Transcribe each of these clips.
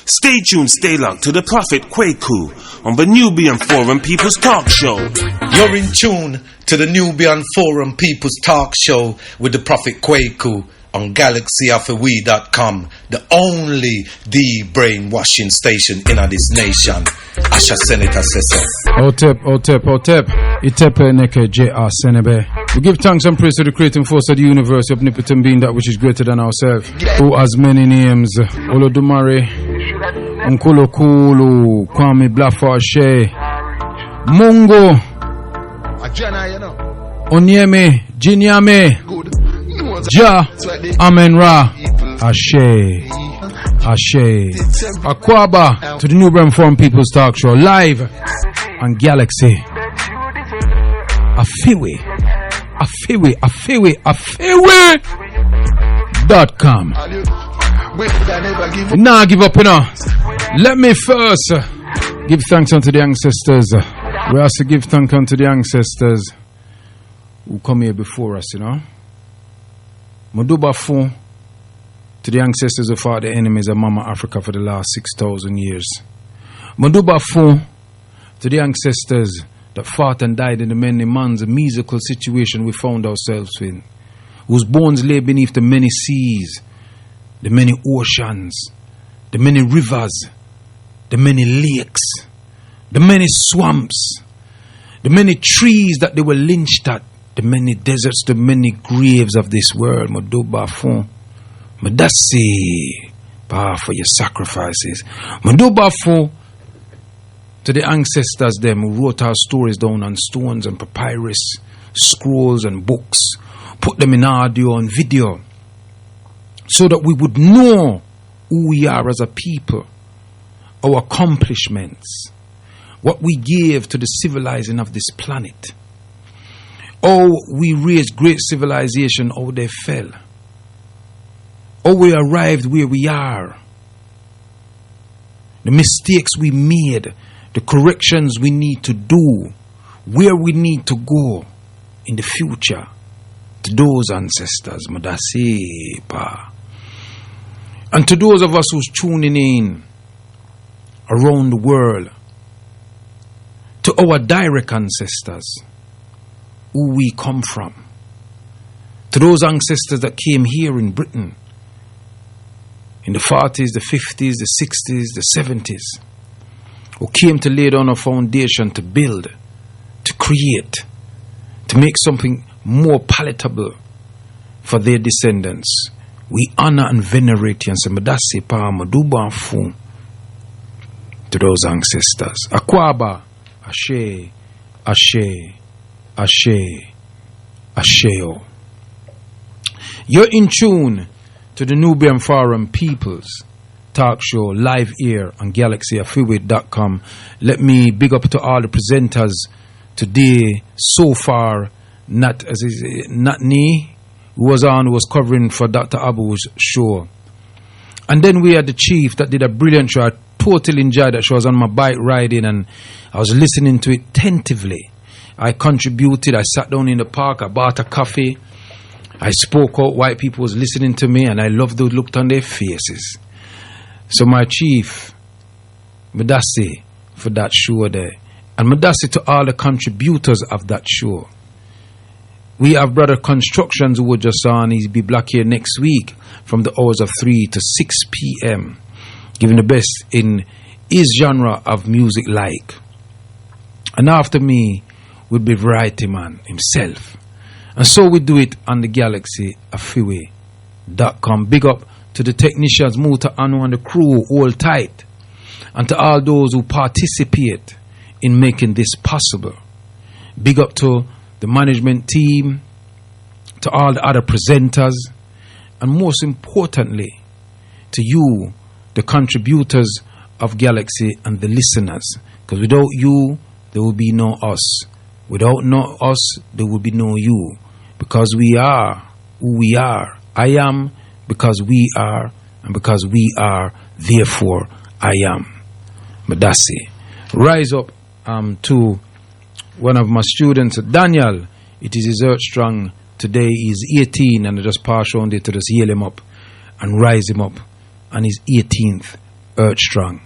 Stay tuned, stay locked to the Prophet Kwaku on the Nubian Forum People's Talk Show. You're in tune to the Nubian Forum People's Talk Show with the Prophet Kwaku on GalaxyAfterWe.com, the only brainwashing station in this nation. Asha Senator says so. Otep. Itepe neke J.R. Senebe. We give thanks and praise to the creating force of the universe, omnipotent being that which is greater than ourselves, who has many names. Olodumare, Nkulokulu, Kwame Blafashe, Mungo, Onyeme, Jinyame, Ja, Amen Ra, Ashe, Akwaba, to the Nubian Forum People's Talk Show, live on Galaxy. Afiwe.com. Nah, give up, Let me first give thanks unto the ancestors. We have to give thanks unto the ancestors who come here before us, Maduba Fon to the ancestors who fought the enemies of Mama Africa for the last 6,000 years. Maduba Fon to the ancestors that fought and died in the many man's musical situation we found ourselves in, whose bones lay beneath the many seas, the many oceans, the many rivers, the many lakes, the many swamps, the many trees that they were lynched at, the many deserts, the many graves of this world. Maduba Fon, Madasi, for your sacrifices. Maduba Fon to the ancestors them who wrote our stories down on stones and papyrus, scrolls and books, put them in audio and video, so that we would know who we are as a people, our accomplishments, what we gave to the civilizing of this planet, how we raised great civilization, how they fell, how we arrived where we are, the mistakes we made, the corrections we need to do, where we need to go in the future. To those ancestors, Madasi Pa. And to those of us who's tuning in around the world, to our direct ancestors, who we come from, to those ancestors that came here in Britain in the 40s, the 50s, the 60s, the 70s, who came to lay down a foundation to build, to create, to make something more palatable for their descendants. We honor and venerate you and say, Madasi Pa Maduba Fun to those ancestors. Akwaba, Ashe, Asheo. You're in tune to the Nubian Forum People's Talk Show, live here on GalaxyAfterWe.com. Let me big up to all the presenters today so far. Natni, who was covering for Dr. Abu's show. And then we had the chief that did a brilliant show. I totally enjoyed that show. I was on my bike riding and I was listening to it attentively. I contributed. I sat down in the park. I bought a coffee. I spoke out. White people was listening to me and I loved the look on their faces. So my chief, Madasi, for that show there. And Madasi to all the contributors of that show. We have Brother Constructions who were just on. He'll be back here next week from the hours of 3 to 6 p.m. giving the best in his genre of music like. And after me would be Variety Man himself. And so we do it on the GalaxyAfterWe.com. Big up to the technicians, Muta Anu and the crew, all tight. And to all those who participate in making this possible. Big up to the management team, to all the other presenters, and most importantly, to you, the contributors of Galaxy and the listeners. Because without you, there will be no us. Without no us, there will be no you. Because we are who we are. I am because we are, and because we are, therefore I am. Madasi. Rise up to one of my students, Daniel. It is his earth strong. Today he's 18 and I just pass on there to just heal him up and rise him up on his 18th Earth Strong.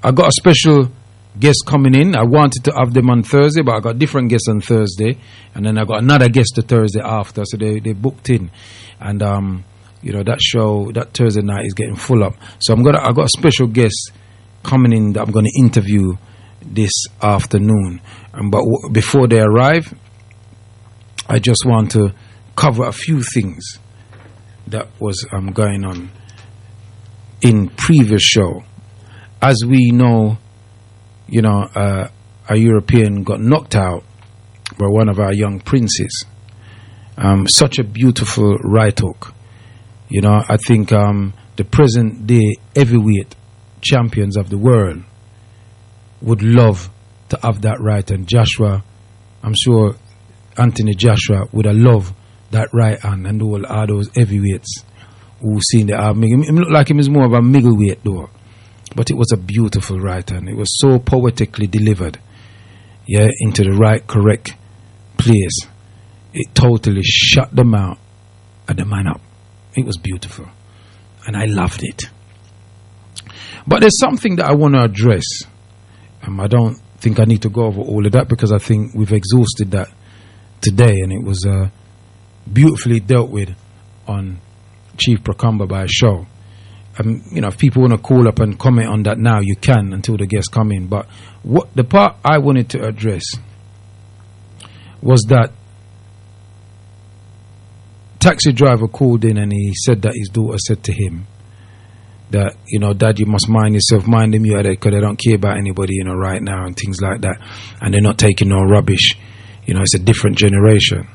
I got a special guest coming in. I wanted to have them on Thursday, but I got different guests on Thursday, and then I got another guest the Thursday after, so they booked in. And that show, that Thursday night is getting full up. So I got a special guest coming in that I'm going to interview this afternoon. But before they arrive, I just want to cover a few things that was going on in previous show. As we know, a European got knocked out by one of our young princes. Such a beautiful right hook. I think the present day heavyweight champions of the world would love to have that right, and Joshua, I'm sure Anthony Joshua would have loved that right hand, and all those heavyweights who seen the him look like him is more of a middleweight though, but it was a beautiful right hand. It was so poetically delivered, into the right correct place. It totally shut them out and the man up. It was beautiful, and I loved it. But there's something that I want to address. I don't think I need to go over all of that because I think we've exhausted that today, and it was beautifully dealt with on Chief Prakamba by a show. If people want to call up and comment on that now, you can until the guests come in. But what the part I wanted to address was that taxi driver called in and he said that his daughter said to him that, Dad, you must mind yourself, mind them, because they don't care about anybody, right now, and things like that, and they're not taking no rubbish. It's a different generation.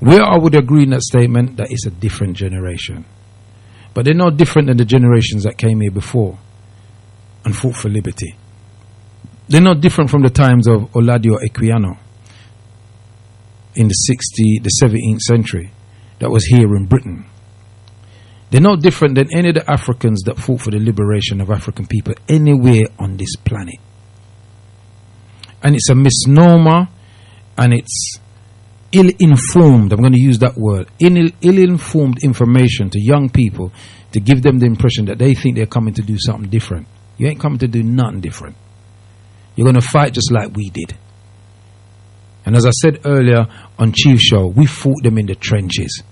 Where I would agree in that statement, that it's a different generation, but they're no different than the generations that came here before and fought for liberty. They're not different from the times of Oladio Equiano in the 17th century that was here in Britain. They're no different than any of the Africans that fought for the liberation of African people anywhere on this planet. And it's a misnomer, and it's ill-informed, I'm going to use that word, ill-informed information to young people to give them the impression that they think they're coming to do something different. You ain't coming to do nothing different. You're going to fight just like we did. And as I said earlier on Chief Show, we fought them in the trenches.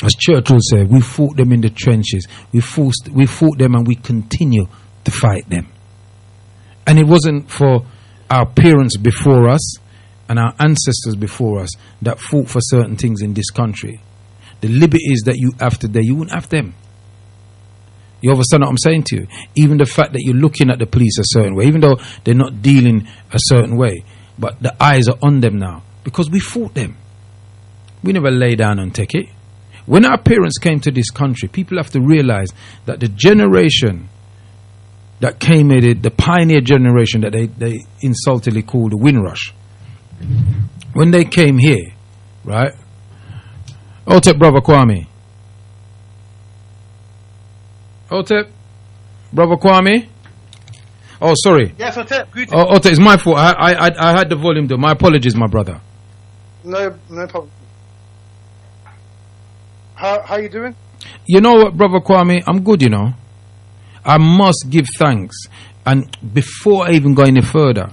As Churchill said, we fought them in the trenches. We fought them, and we continue to fight them. And it wasn't for our parents before us and our ancestors before us that fought for certain things in this country. The liberties that you have today, you wouldn't have them. You understand what I'm saying to you? Even the fact that you're looking at the police a certain way, even though they're not dealing a certain way, but the eyes are on them now because we fought them. We never lay down and take it. When our parents came to this country, people have to realize that the generation that came in it, the pioneer generation that they insultingly called the Windrush, when they came here, right? Otep, brother Kwame. Otep, brother Kwame. Oh, sorry. Yes, Otep. Greetings. Oh, Otep, it's my fault. I had the volume down. My apologies, my brother. No problem. How you doing? You know what, brother Kwame? I'm good, I must give thanks. And before I even go any further,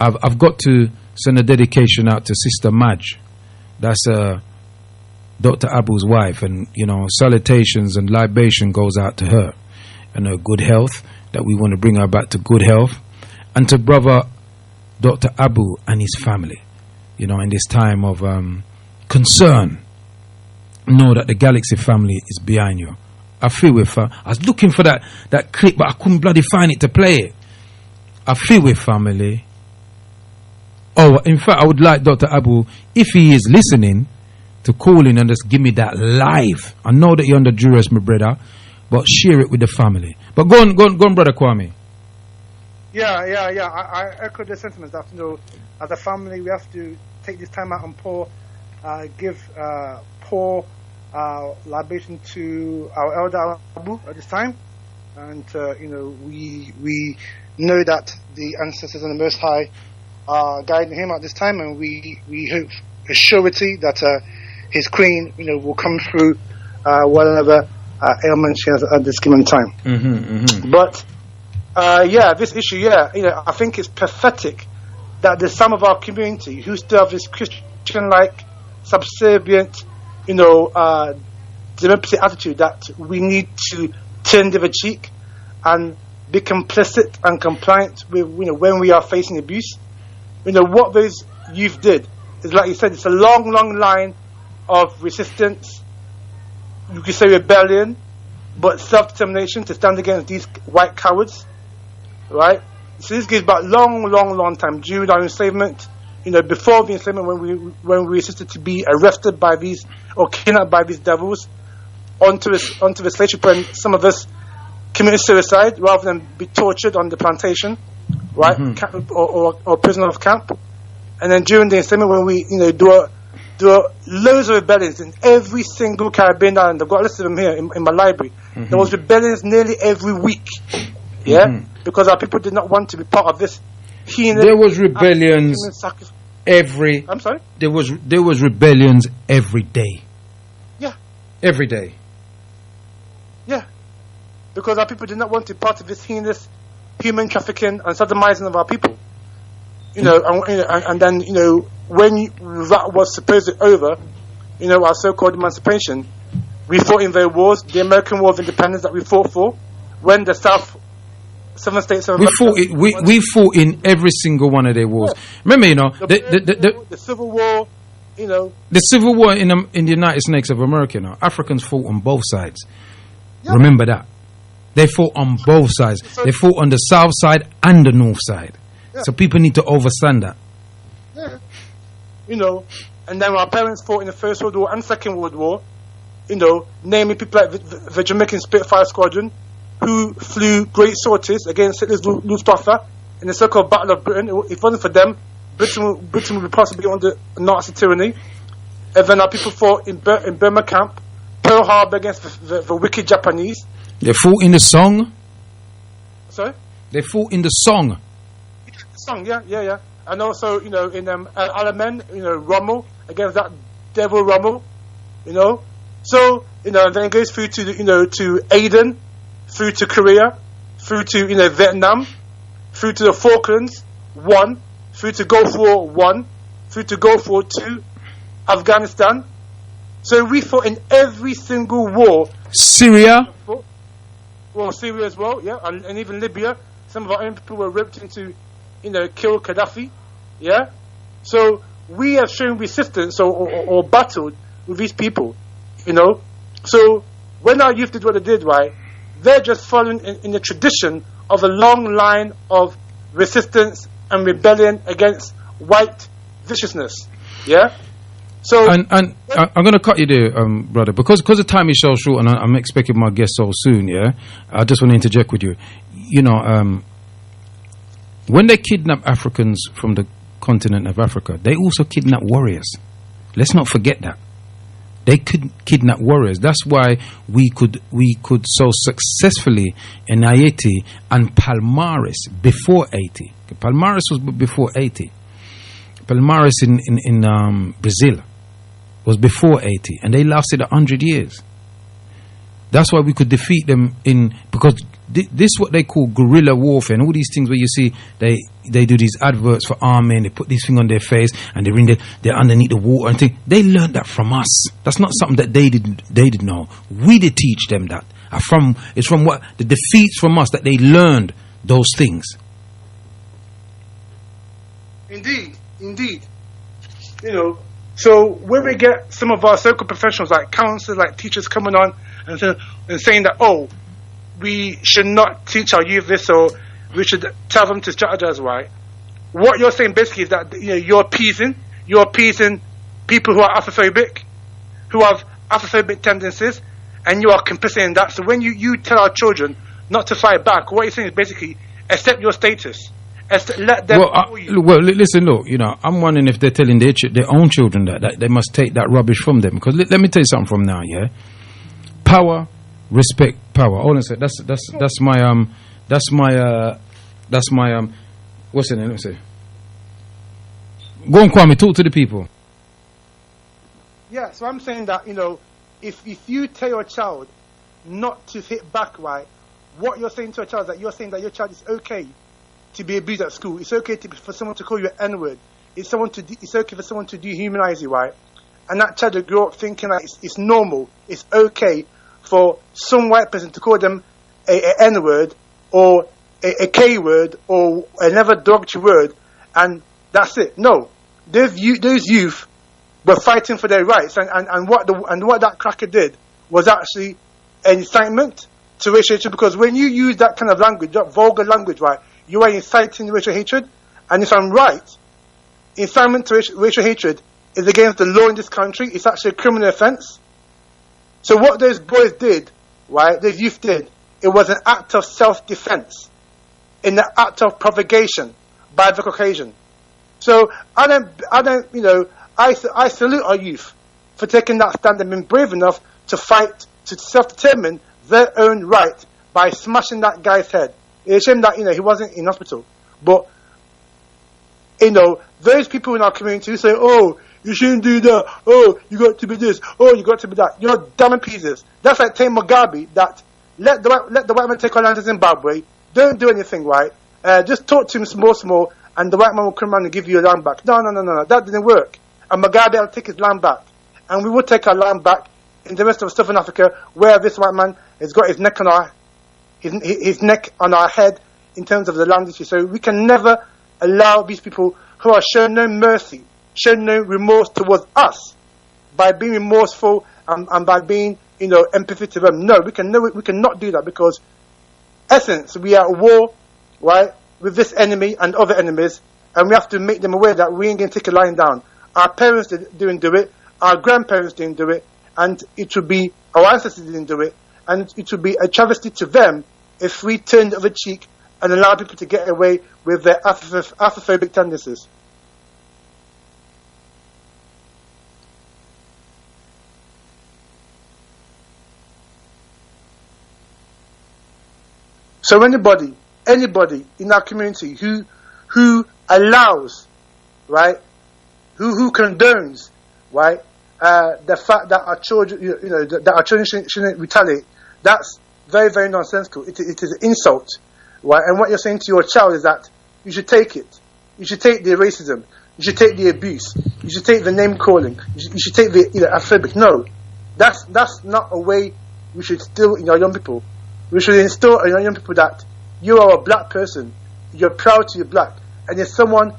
I've got to send a dedication out to Sister Madge. That's Dr. Abu's wife. And, salutations and libation goes out to her. And her good health, that we want to bring her back to good health. And to brother Dr. Abu and his family, in this time of concern. Know that the Galaxy family is behind you. I feel with her. I was looking for that clip, but I couldn't bloody find it to play it. I feel with family. Oh, in fact, I would like Dr. Abu, if he is listening, to call in and just give me that live. I know that you're under duress, my brother, but share it with the family. But go on, brother Kwame. Yeah. I echo the sentiments that, as a family, we have to take this time out and give libation to our elder Abu at this time, and we know that the ancestors and the Most High are guiding him at this time, and we hope a surety that his queen will come through whatever ailment she has at this given time. But this issue, I think it's pathetic that there's some of our community who still have this Christian-like, subservient, democracy attitude that we need to turn the other cheek and be complicit and compliant with, when we are facing abuse. What those youth did is, like you said, it's a long, long line of resistance. You could say rebellion, but self-determination to stand against these white cowards, right? So this goes back long, long, long time. During our enslavement, before the enslavement, when we resisted to be arrested by these or kidnapped by these devils onto the slave ship, and some of us committed suicide rather than be tortured on the plantation, right? Or prisoner of camp. And then during the enslavement, when we do loads of rebellions in every single Caribbean island. I've got a list of them here in my library. There was rebellions nearly every week, because our people did not want to be part of this heinous. There was rebellions every. I'm sorry. There was rebellions every day. Yeah. Every day. Yeah, because our people did not want to be part of this heinous human trafficking and sodomizing of our people. And then when that was supposedly over, our so-called emancipation, we fought in their wars, the American War of Independence that we fought for, when the seven states of America, we fought in every single one of their wars. Yeah. Remember, the Civil War, the Civil War in the United States of America. Africans fought on both sides. Yeah. Remember that. They fought on both sides. They fought on the south side and the north side. Yeah. So people need to understand that. Yeah. And then our parents fought in the First World War and Second World War, naming people like the Jamaican Spitfire Squadron, who flew great sorties against Hitler's Luftwaffe in the so-called Battle of Britain. If it wasn't for them, Britain would be possibly under Nazi tyranny. And then our people fought in Burma camp, Pearl Harbor against the wicked Japanese. They fought in the song. Sorry? They fought in the song. Song, yeah. And also, in Alamein, Rommel against that devil Rommel, So, then it goes through to to Aden, through to Korea, through to Vietnam, through to the Falklands, 1, through to Gulf War 1, through to Gulf War 2, Afghanistan. So we fought in every single war. Syria. Well, Syria as well, yeah, and even Libya. Some of our own people were ripped into kill Gaddafi, yeah. So we have shown resistance or battled with these people, So when our youth did what they did, right, they're just following in the tradition of a long line of resistance and rebellion against white viciousness, yeah. So and I'm going to cut you there, brother, because the time is so short, and I'm expecting my guest so soon. Yeah, I just want to interject with you. When they kidnap Africans from the continent of Africa, they also kidnap warriors. Let's not forget that. They could kidnap warriors. That's why we could so successfully in Haiti and Palmares before Haiti. Palmares was before Haiti. Palmares in Brazil was before Haiti, and they lasted 100 years. That's why we could defeat them because this is what they call guerrilla warfare, and all these things where you see they do these adverts for army, and they put this thing on their face, and they're underneath the water and thing. They learned that from us. That's not something that they didn't know. We did teach them that. It's from what the defeats from us that they learned those things. Indeed. So when we get some of our social professionals like counselors, like teachers coming on and saying that, we should not teach our youth this, or we should tell them to strategize, right? What you're saying basically is that you're appeasing people who are Afrophobic, who have Afrophobic tendencies, and you are complicit in that. So when you tell our children not to fight back, what you're saying is basically accept your status. Let them listen, look, I'm wondering if they're telling their own children that they must take that rubbish from them. Because let me tell you something from now, yeah? Power, respect, power. Hold on a second. That's my what's the name? Let me see. Go on, Kwame, talk to the people. Yeah, so I'm saying that, if you tell your child not to hit back, right? What you're saying to a child is that you're saying that your child is okay to be abused at school. It's okay for someone to call you an N-word. It's okay for someone to dehumanize you, right? And that child will grow up thinking that it's normal, it's okay for some white person to call them a N-word or a K-word or another derogatory word, and that's it. No, those youth were fighting for their rights, and what that cracker did was actually an incitement to racial hatred, because when you use that kind of language, that vulgar language, right, you are inciting racial hatred. And if I'm right, incitement to racial hatred is against the law in this country. It's actually a criminal offence. So what those boys did, right, those youth did, it was an act of self-defence, in the act of propagation by the Caucasian. So I salute our youth for taking that stand and being brave enough to fight, to self-determine their own right by smashing that guy's head. It's a shame that, he wasn't in hospital. But, those people in our community who say, oh, you shouldn't do that, oh, you got to be this, oh, you got to be that. You're dumb pieces. That's like Tate Mugabe, that let the white man take our land to Zimbabwe, don't do anything right, just talk to him small, and the white man will come around and give you your land back. No, that didn't work. And Mugabe will take his land back. And we will take our land back in the rest of Southern Africa, where this white man has got his neck on our head in terms of the land issue. So we can never allow these people who are shown no mercy, shown no remorse towards us, by being remorseful and by being, empathy to them. No, we cannot do that, because essence, we are at war, right, with this enemy and other enemies, and we have to make them aware that we ain't going to take a line down. Our parents didn't do it, our grandparents didn't do it, and it would be, our ancestors didn't do it, and it would be a travesty to them if we turned the other cheek and allowed people to get away with their Afrophobic tendencies. So anybody in our community who allows, right, who condones, right, the fact that our children, that our children shouldn't retaliate, that's very, very nonsensical. It is an insult, right? And what you're saying to your child is that you should take it. You should take the racism. You should take the abuse. You should take the name calling. You should take the Afrophobic. No, that's not a way we should instill in our young people. We should instill in our young people that you are a black person. You're proud to be black. And if someone,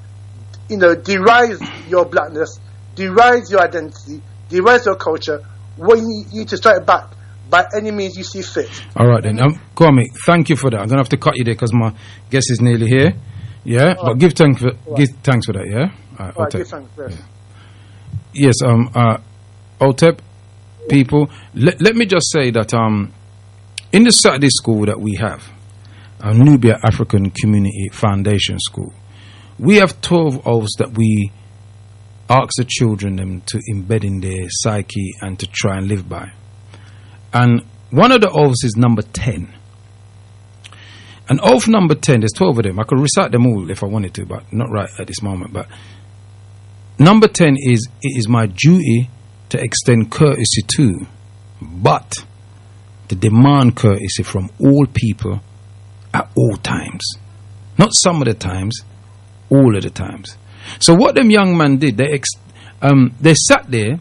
derides your blackness, derides your identity, derides your culture, what you need to strike back by any means you see fit. All right then, Kwame, thank you for that. I'm gonna have to cut you there because my guest is nearly here. Yeah, but give thanks for that. Yeah. All right, give thanks. Yes. OTEP people, let me just say that in the Saturday school that we have, our Nubia African Community Foundation School, we have 12 oaths that we ask the children them to embed in their psyche and to try and live by. And one of the oaths is number 10. And oath number 10, there's 12 of them. I could recite them all if I wanted to, but not right at this moment. But number 10 is, it is my duty to extend courtesy to, but to demand courtesy from all people at all times. Not some of the times, all of the times. So what them young men did, they sat there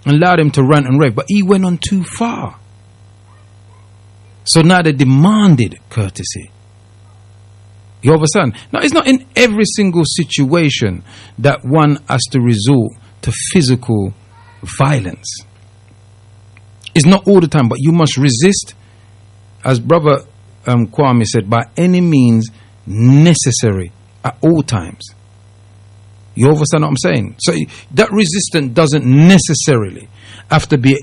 and allowed him to rant and rave, but he went on too far. So now they demanded courtesy. You understand? Now, it's not in every single situation that one has to resort to physical violence. It's not all the time, but you must resist, as Brother Kwame said, by any means necessary at all times. You understand what I'm saying? So that resistance doesn't necessarily have to be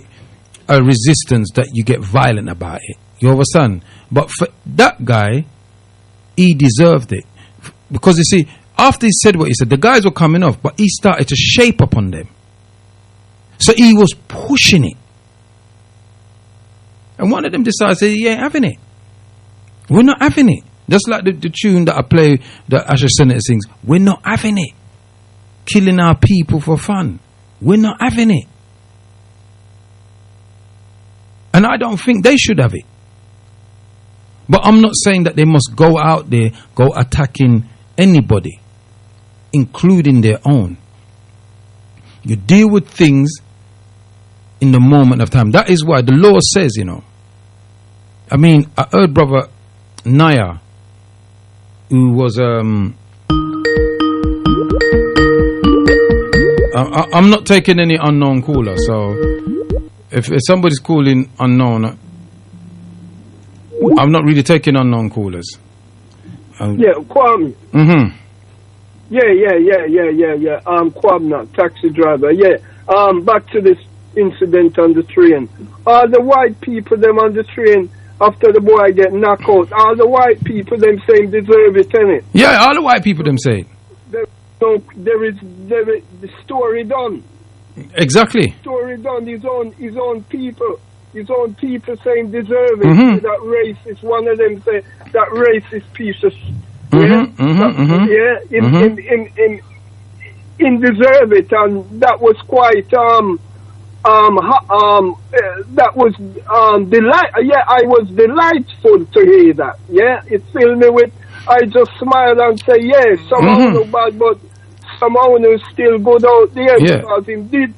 a resistance that you get violent about it. You understand? But for that guy, he deserved it. Because you see, after he said what he said, the guys were coming off, but he started to shape upon them. So he was pushing it. And one of them decided, he ain't having it. We're not having it. Just like the tune that I play, that Asher Senator sings, we're not having it. Killing our people for fun. We're not having it. And I don't think they should have it. But I'm not saying that they must go out there, go attacking anybody, including their own. You deal with things in the moment of time. That is why the law says, I mean, I heard Brother Naya, who was I'm not taking any unknown caller, so if somebody's calling unknown, I'm not really taking unknown callers. Yeah, Kwame. Mm-hmm. Yeah. Kwame, taxi driver. Yeah. Back to this incident on the train. All the white people them on the train after the boy get knocked out. All the white people them saying deserve it, innit? Yeah, all the white people them say. There is the story done. Exactly. Story done. His own people saying deserve it. Mm-hmm. That racist. One of them say that racist piece of. In deserve it, and that was quite that was delight. Yeah, I was delightful to hear that. Yeah, it filled me with. I just smiled and say, yeah, somehow no bad, but somehow no still good out there because he did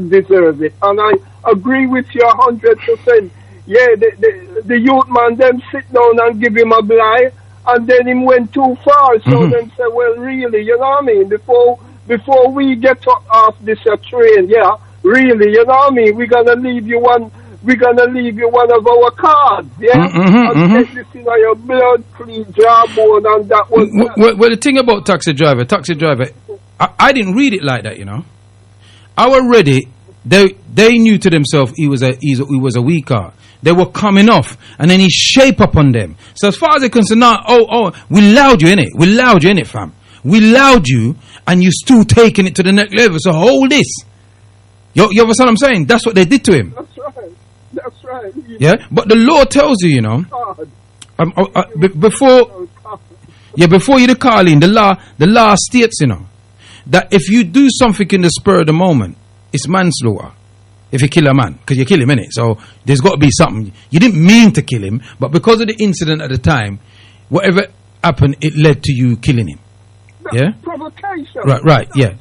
deserve it, and I agree with you 100%. Yeah, the youth man them sit down and give him a blind, and then him went too far. So them say, well, really, you know what I mean? Before we get off this train, yeah, really, you know what I mean? We're gonna leave you one of our cards, yeah? And take this in your blood clean jawbone, and that was well, the thing about taxi driver, I didn't read it like that, I already they knew to themselves he was a weaker. They were coming off, and then he shape up on them. So as far as they're concerned, now, we allowed you in it, fam. We allowed you, and you still taking it to the next level. So hold this. You understand what I'm saying? That's what they did to him. That's right. Yeah, but the law tells you, before you call in, the law states, that if you do something in the spur of the moment, it's manslaughter. If you kill a man, because you kill him, innit? So there's got to be something. You didn't mean to kill him, but because of the incident at the time, whatever happened, it led to you killing him. Yeah? Provocation. Right, yeah.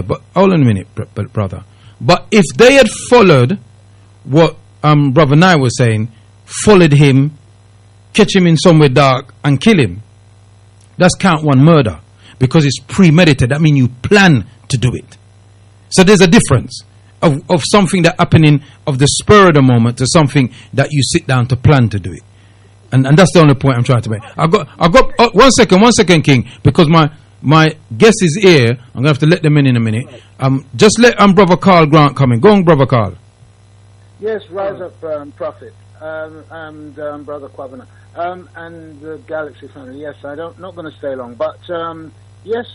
But hold on a minute, brother. But if they had followed what Brother Nye was saying, followed him, catch him in somewhere dark, and kill him, that's count one murder. Because it's premeditated. That means you plan to do it. So there's a difference of something that happening of the spur of the moment to something that you sit down to plan to do it. And that's the only point I'm trying to make. I got 1 second, King, because my guest is here. I'm gonna have to let them in a minute. Just let Brother Carl Grant come in. Go on, Brother Carl. Yes, rise up, Prophet, and Brother Kwabena, and the Galaxy family. Yes, not going to stay long, but yes,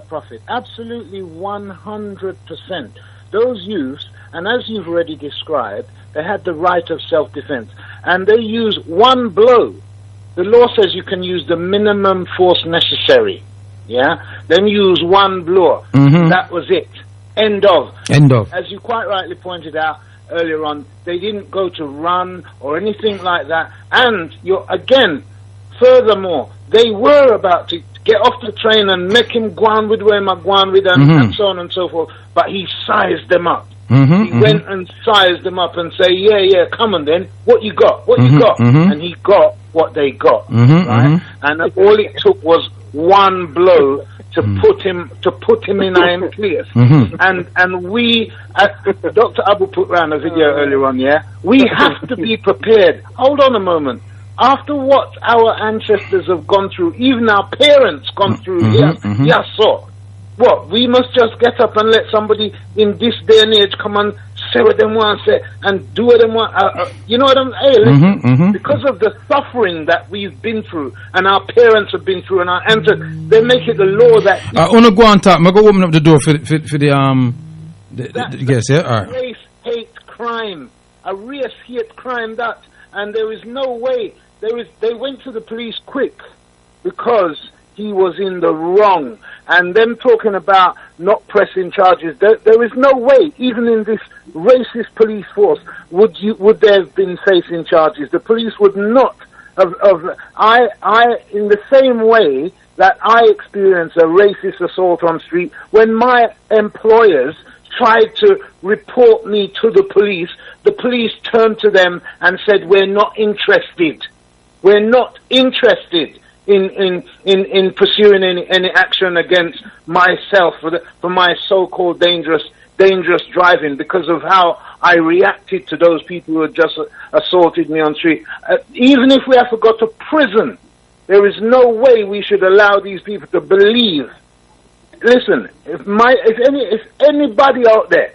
Prophet, absolutely 100%. Those youths, and as you've already described, they had the right of self-defense, and they use one blow. The law says you can use the minimum force necessary. Yeah, then use one blow. That was it. End of. As you quite rightly pointed out earlier on, they didn't go to run or anything like that. And furthermore, they were about to get off the train and make him go on with where I'm going with and so on and so forth. But he sized them up. He went and sized them up and say, yeah, come on then. What you got? And he got what they got. Right? And all it took was one blow to put him in iron place. And we, Dr. Abu put round a video earlier on, we have to be prepared. Hold on a moment. After what our ancestors have gone through, even our parents gone through, so what? We must just get up and let somebody in this day and age come and say what they want to say and do what they want. You know what I'm saying? Because of the suffering that we've been through and our parents have been through and our ancestors, they make it the law that. I want to go on top. I'm going to open up the door for the guests. Yeah, all right. Race hate crime, a race hate crime and there is no way. They went to the police quick because he was in the wrong. And them talking about not pressing charges, there is no way, even in this racist police force, would they have been facing charges. The police would not have in the same way that I experienced a racist assault on street, when my employers tried to report me to the police turned to them and said, we're not interested. We're not interested in pursuing any action against myself for my so-called dangerous driving, because of how I reacted to those people who had just assaulted me on the street. Even if we have to go to prison, there is no way we should allow these people to believe. Listen, if anybody out there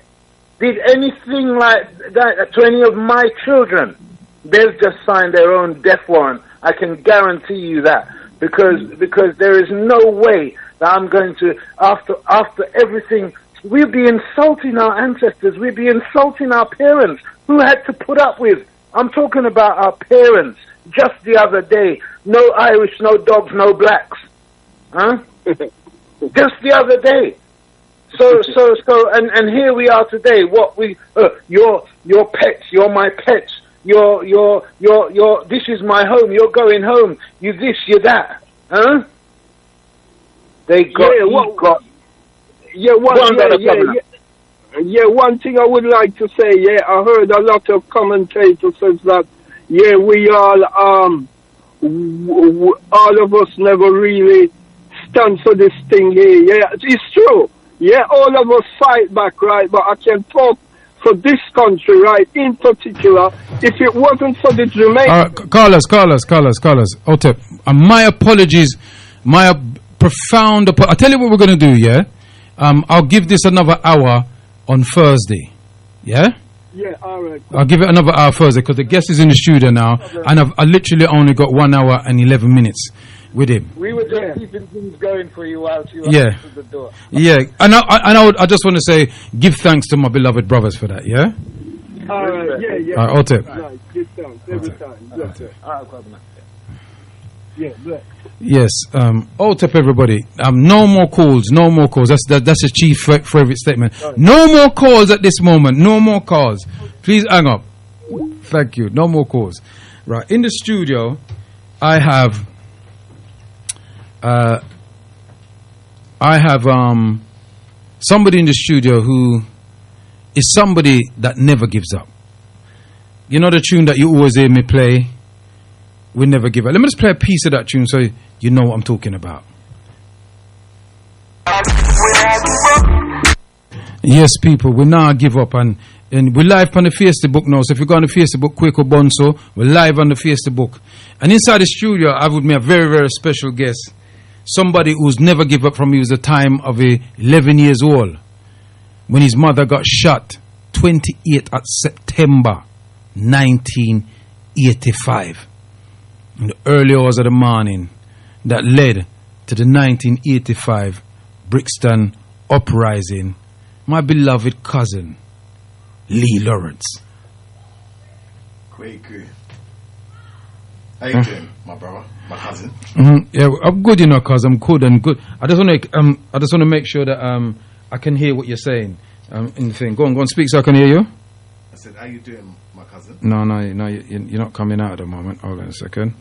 did anything like that to any of my children, they've just signed their own death warrant. I can guarantee you that, because there is no way that I'm going to, after everything, we'd be insulting our ancestors, we'd be insulting our parents, who had to put up with. I'm talking about our parents. Just the other day, no Irish, no dogs, no blacks. Huh? Just the other day. So, and here we are today. Your pets, you're my pets. Your, this is my home. You're going home. You this, you that. Huh? They got, one thing I would like to say, I heard a lot of commentators says that, we all of us never really stand for this thing here. Yeah, it's true. Yeah, all of us fight back, right? But I can talk for this country, right, in particular, if it wasn't for the Jamaican... Callers. Otep, my apologies, my profound... I'll tell you what we're going to do, yeah? I'll give this another hour on Thursday, yeah? Yeah, all right. I'll give it another hour Thursday, because the guest is in the studio now, and I literally only got 1 hour and 11 minutes with him. We were just keeping things going for you while you were to the door. Yeah, and I just want to say, give thanks to my beloved brothers for that, yeah? All right, yeah. All right, Otep. Right, give thanks every time. All right, yeah, bless. Yes, Otep, everybody. No more calls. That's a chief favorite statement. Right. No more calls at this moment. No more calls. Please hang up. Thank you. No more calls. Right, in the studio, I have somebody in the studio who is somebody that never gives up. You know the tune that you always hear me play? We never give up. Let me just play a piece of that tune so you know what I'm talking about. Yes, people, we now give up, and we're live on the Facebook now. So if you go on the Facebook, Kwaku Bonso, we're live on the Facebook. And inside the studio, I have with me a very, very special guest. Somebody who's never give up from he was the time of 11 years old when his mother got shot 28th of September 1985 in the early hours of the morning, that led to the 1985 Brixton uprising. My beloved cousin Lee Lawrence. Kwaku. How you doing, my brother, my cousin? Mm-hmm. Yeah, I'm good, cuz I'm good and good. I just want to make sure that I can hear what you're saying in the thing. Go on, speak so I can hear you. I said, how you doing, my cousin? No, you're not coming out at the moment. Hold on a second.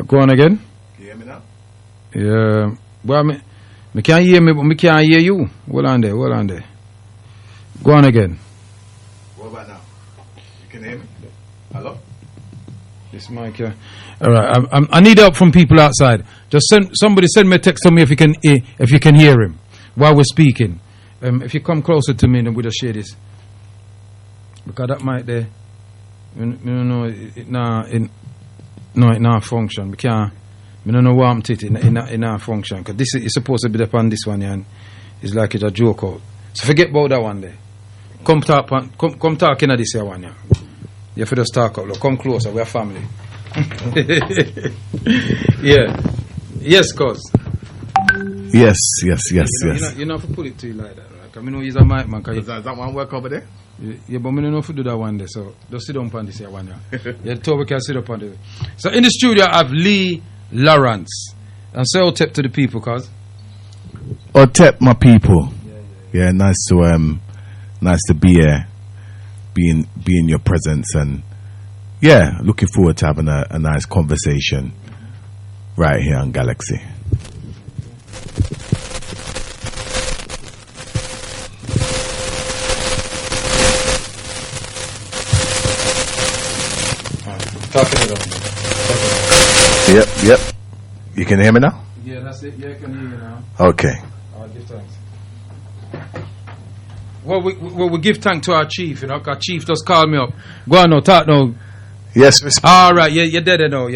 Go on again. Can you hear me now? Yeah. Well, me can't hear me, but me can't hear you. Hold on there. Go on again. What about now? You can hear me? Hello? This mic, yeah. All right. I need help from people outside. Just send me a text. Tell me if you can hear him while we're speaking. If you come closer to me, then we'll just share this. Because that mic there, it not function. We can't. I don't know why I'm it not function. Because this is supposed to be up on this one, yeah, and it's like it's a joke out. So forget about that one there. Come talk in this here one, yeah. You have to just talk up. Look, come closer. We're family. Yeah. Yes, cuz. Yes. You know if you put it to you like that, right? Because I know he's a mic man. Does that one work over there? Yeah, but I don't know if you do that one day. So just sit down on this here one, yeah. Yeah, the we can sit up on this. So in the studio I have Lee Lawrence. And say Otep to the people, cuz. Otep, my people. Yeah, nice to be here, be in your presence, and yeah, looking forward to having a nice conversation right here on Galaxy. Yep. You can hear me now? Yeah, that's it. Yeah, I can hear you now. Okay. All right, give thanks. Well, we give thanks to our chief, you know. Our chief just called me up. Go on, no, talk no. Yes. All right, yeah, you're dead now.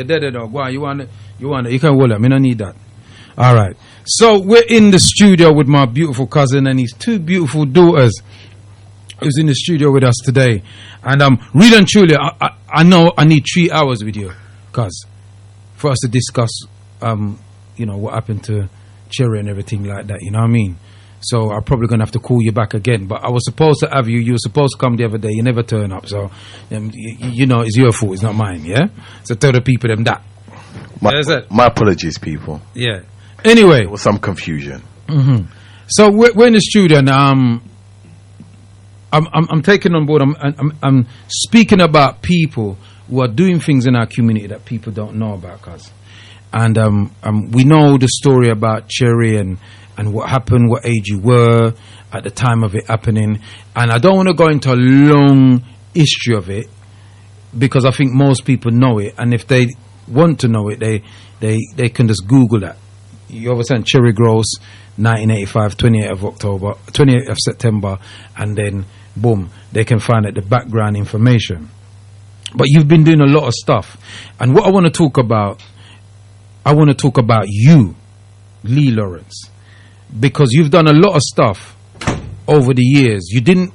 Go on, you want it. You can hold it. I don't need that. All right. So we're in the studio with my beautiful cousin and his two beautiful daughters, who's in the studio with us today. And really and truly, I know I need 3 hours with you, cuz, for us to discuss, what happened to Cherry and everything like that. You know what I mean? So I'm probably gonna have to call you back again. But I was supposed to have you. You were supposed to come the other day. You never turn up. So it's your fault. It's not mine. Yeah. So tell the people them that. My apologies, people. Yeah. Anyway, there was some confusion. Mm-hmm. So we're in the studio and I'm taking on board. I'm speaking about people who are doing things in our community that people don't know about, cuz. And we know the story about Cherry and what happened, what age you were at the time of it happening. And I don't want to go into a long history of it because I think most people know it. And if they want to know it, they can just Google that. You understand? Cherry Gross, 1985, 28th of September, and then boom, they can find out the background information. But you've been doing a lot of stuff, and what I want to talk about you, Lee Lawrence, because you've done a lot of stuff over the years. You didn't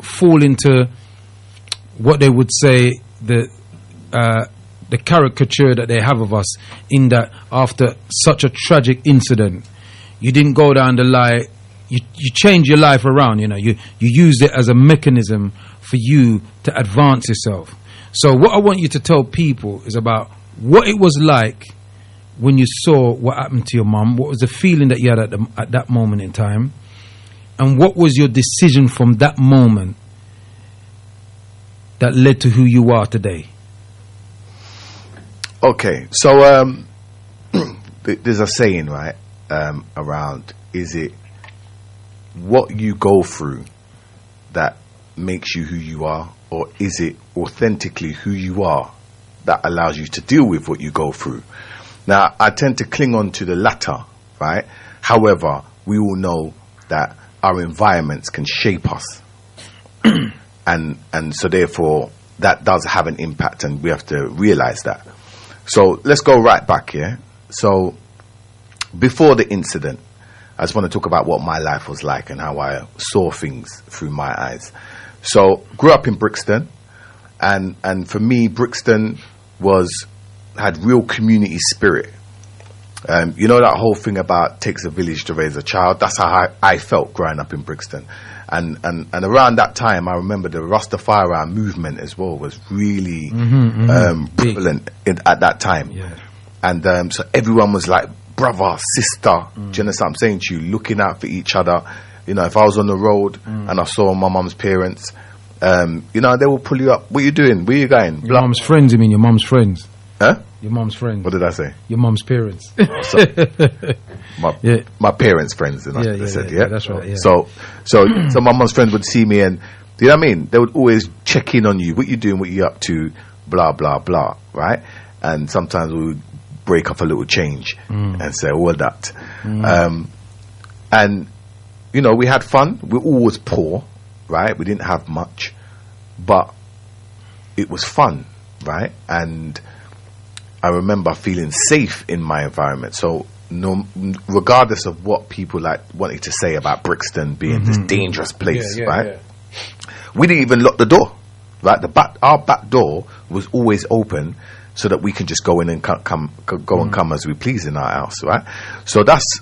fall into what they would say the caricature that they have of us, in that after such a tragic incident, you didn't go down the line. You changed your life around. You used it as a mechanism for you to advance yourself. So what I want you to tell people is about what it was like when you saw what happened to your mum. What was the feeling that you had at that moment in time, and what was your decision from that moment that led to who you are today? Okay, so there's a saying, right, around, is it what you go through that makes you who you are, or is it authentically who you are that allows you to deal with what you go through? Now, I tend to cling on to the latter, right? However, we all know that our environments can shape us. and so therefore, that does have an impact, and we have to realize that. So let's go right back here. So before the incident, I just want to talk about what my life was like and how I saw things through my eyes. So grew up in Brixton, and for me, Brixton had real community spirit. You know that whole thing about takes a village to raise a child? That's how I felt growing up in Brixton. And around that time, I remember the Rastafari movement as well was really prevalent at that time. Yeah. And so everyone was like brother, sister. Do you understand what I'm saying to you? Looking out for each other. If I was on the road and I saw my mum's parents, they will pull you up. What are you doing? Where are you going? Your mum's friends, you mean your mum's friends? Huh? Your mum's friends. What did I say? Your mum's parents. My parents' friends, and I said, yeah, that's right. Yeah. So my mum's friends would see me, and do you know what I mean? They would always check in on you. What you doing? What you up to? Blah blah blah. Right? And sometimes we would break off a little change and say all that. And we had fun. We were always poor, right? We didn't have much, but it was fun, right? And I remember feeling safe in my environment. So regardless of what people wanted to say about Brixton being this dangerous place, right? We didn't even lock the door, right? Our back door was always open, so that we can just go in and come as we please in our house, right? So that's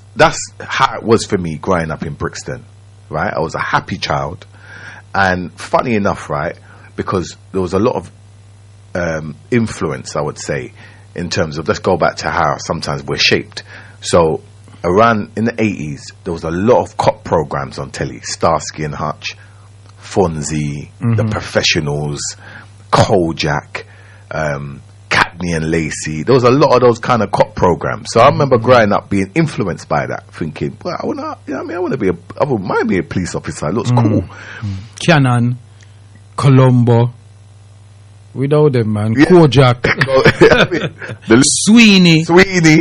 how it was for me growing up in Brixton, right? I was a happy child, and funny enough, right, because there was a lot of influence, I would say, in terms of, let's go back to how sometimes we're shaped. So around in the 80s, there was a lot of cop programs on telly: Starsky and Hutch, Fonzie, The Professionals, Kojak, Cagney and Lacey. There was a lot of those kind of cop programs. So I remember growing up being influenced by that, thinking, well, I wouldn't mind being a police officer. It looks cool. Cannon, Colombo. Without them, man. Yeah. Kojak. Sweeney.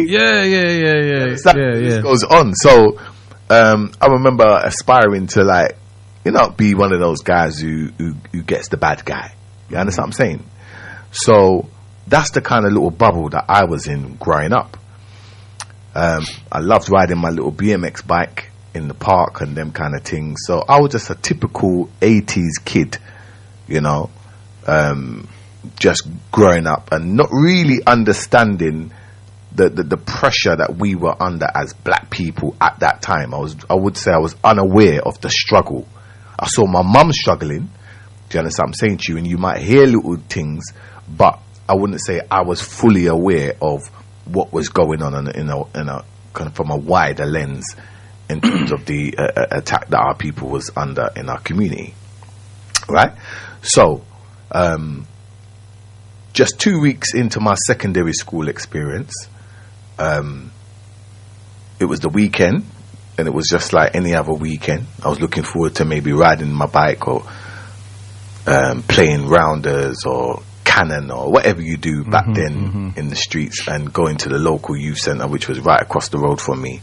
Yeah. This goes on. So I remember aspiring to, like, be one of those guys who gets the bad guy. You understand what I'm saying? So that's the kind of little bubble that I was in growing up. I loved riding my little BMX bike in the park and them kind of things. So I was just a typical 80s kid, just growing up and not really understanding the pressure that we were under as black people at that time. I would say I was unaware of the struggle. I saw my mum struggling. Do you understand what I'm saying to you? And you might hear little things, but I wouldn't say I was fully aware of what was going on in a kind of from a wider lens in terms of the attack that our people was under in our community. Right? So, just 2 weeks into my secondary school experience, it was the weekend, and it was just like any other weekend. I was looking forward to maybe riding my bike or playing rounders or cannon or whatever you do back then in the streets, and going to the local youth centre, which was right across the road from me.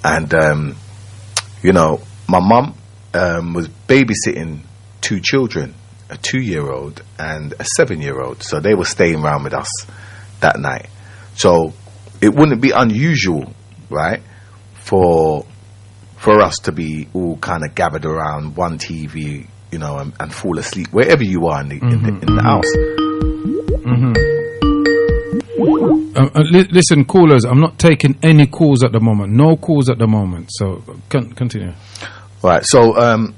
And, my mum was babysitting 2 children, a 2-year-old and a 7-year-old. So they were staying around with us that night. So it wouldn't be unusual, right, for us to be all kind of gathered around one TV, and fall asleep wherever you are in the house. Listen, callers, I'm not taking any calls at the moment. No calls at the moment. So continue. Right. So on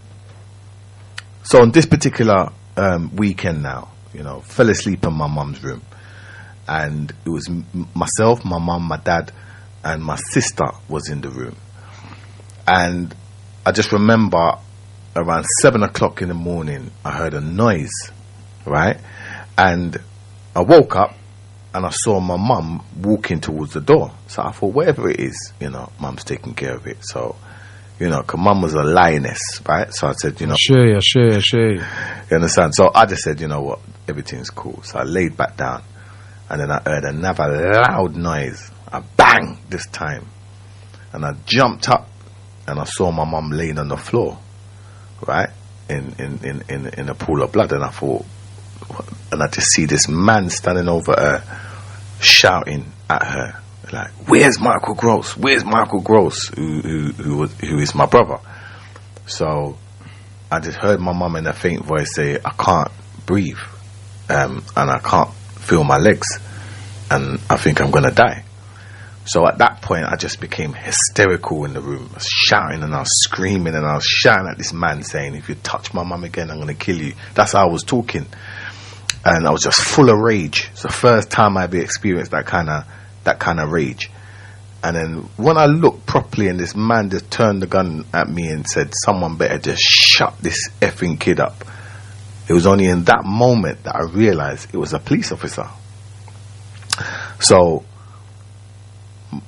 this particular weekend now, fell asleep in my mum's room, and it was myself, my mum, my dad, and my sister was in the room. And I just remember around 7 o'clock in the morning, I heard a noise, right? And I woke up and I saw my mum walking towards the door. So I thought, whatever it is, mum's taking care of it. So, because mum was a lioness, right? So I said, Sure. You understand? So I just said, what, everything's cool. So I laid back down, and then I heard another loud noise, a bang this time. And I jumped up and I saw my mum laying on the floor, right, in a pool of blood. And I thought, and I just see this man standing over her, shouting at her, like, "Where's Michael Gross? Where's Michael Gross?" Who is my brother. So I just heard my mum in a faint voice say, "I can't breathe, and I can't feel my legs, and I think I'm gonna die." So at that point, I just became hysterical in the room. I was shouting and I was screaming and I was shouting at this man, saying, "If you touch my mum again, I'm going to kill you." That's how I was talking. And I was just full of rage. It's the first time I ever experienced that kind of rage. And then when I looked properly, and this man just turned the gun at me and said, "Someone better just shut this effing kid up." It was only in that moment that I realized it was a police officer. So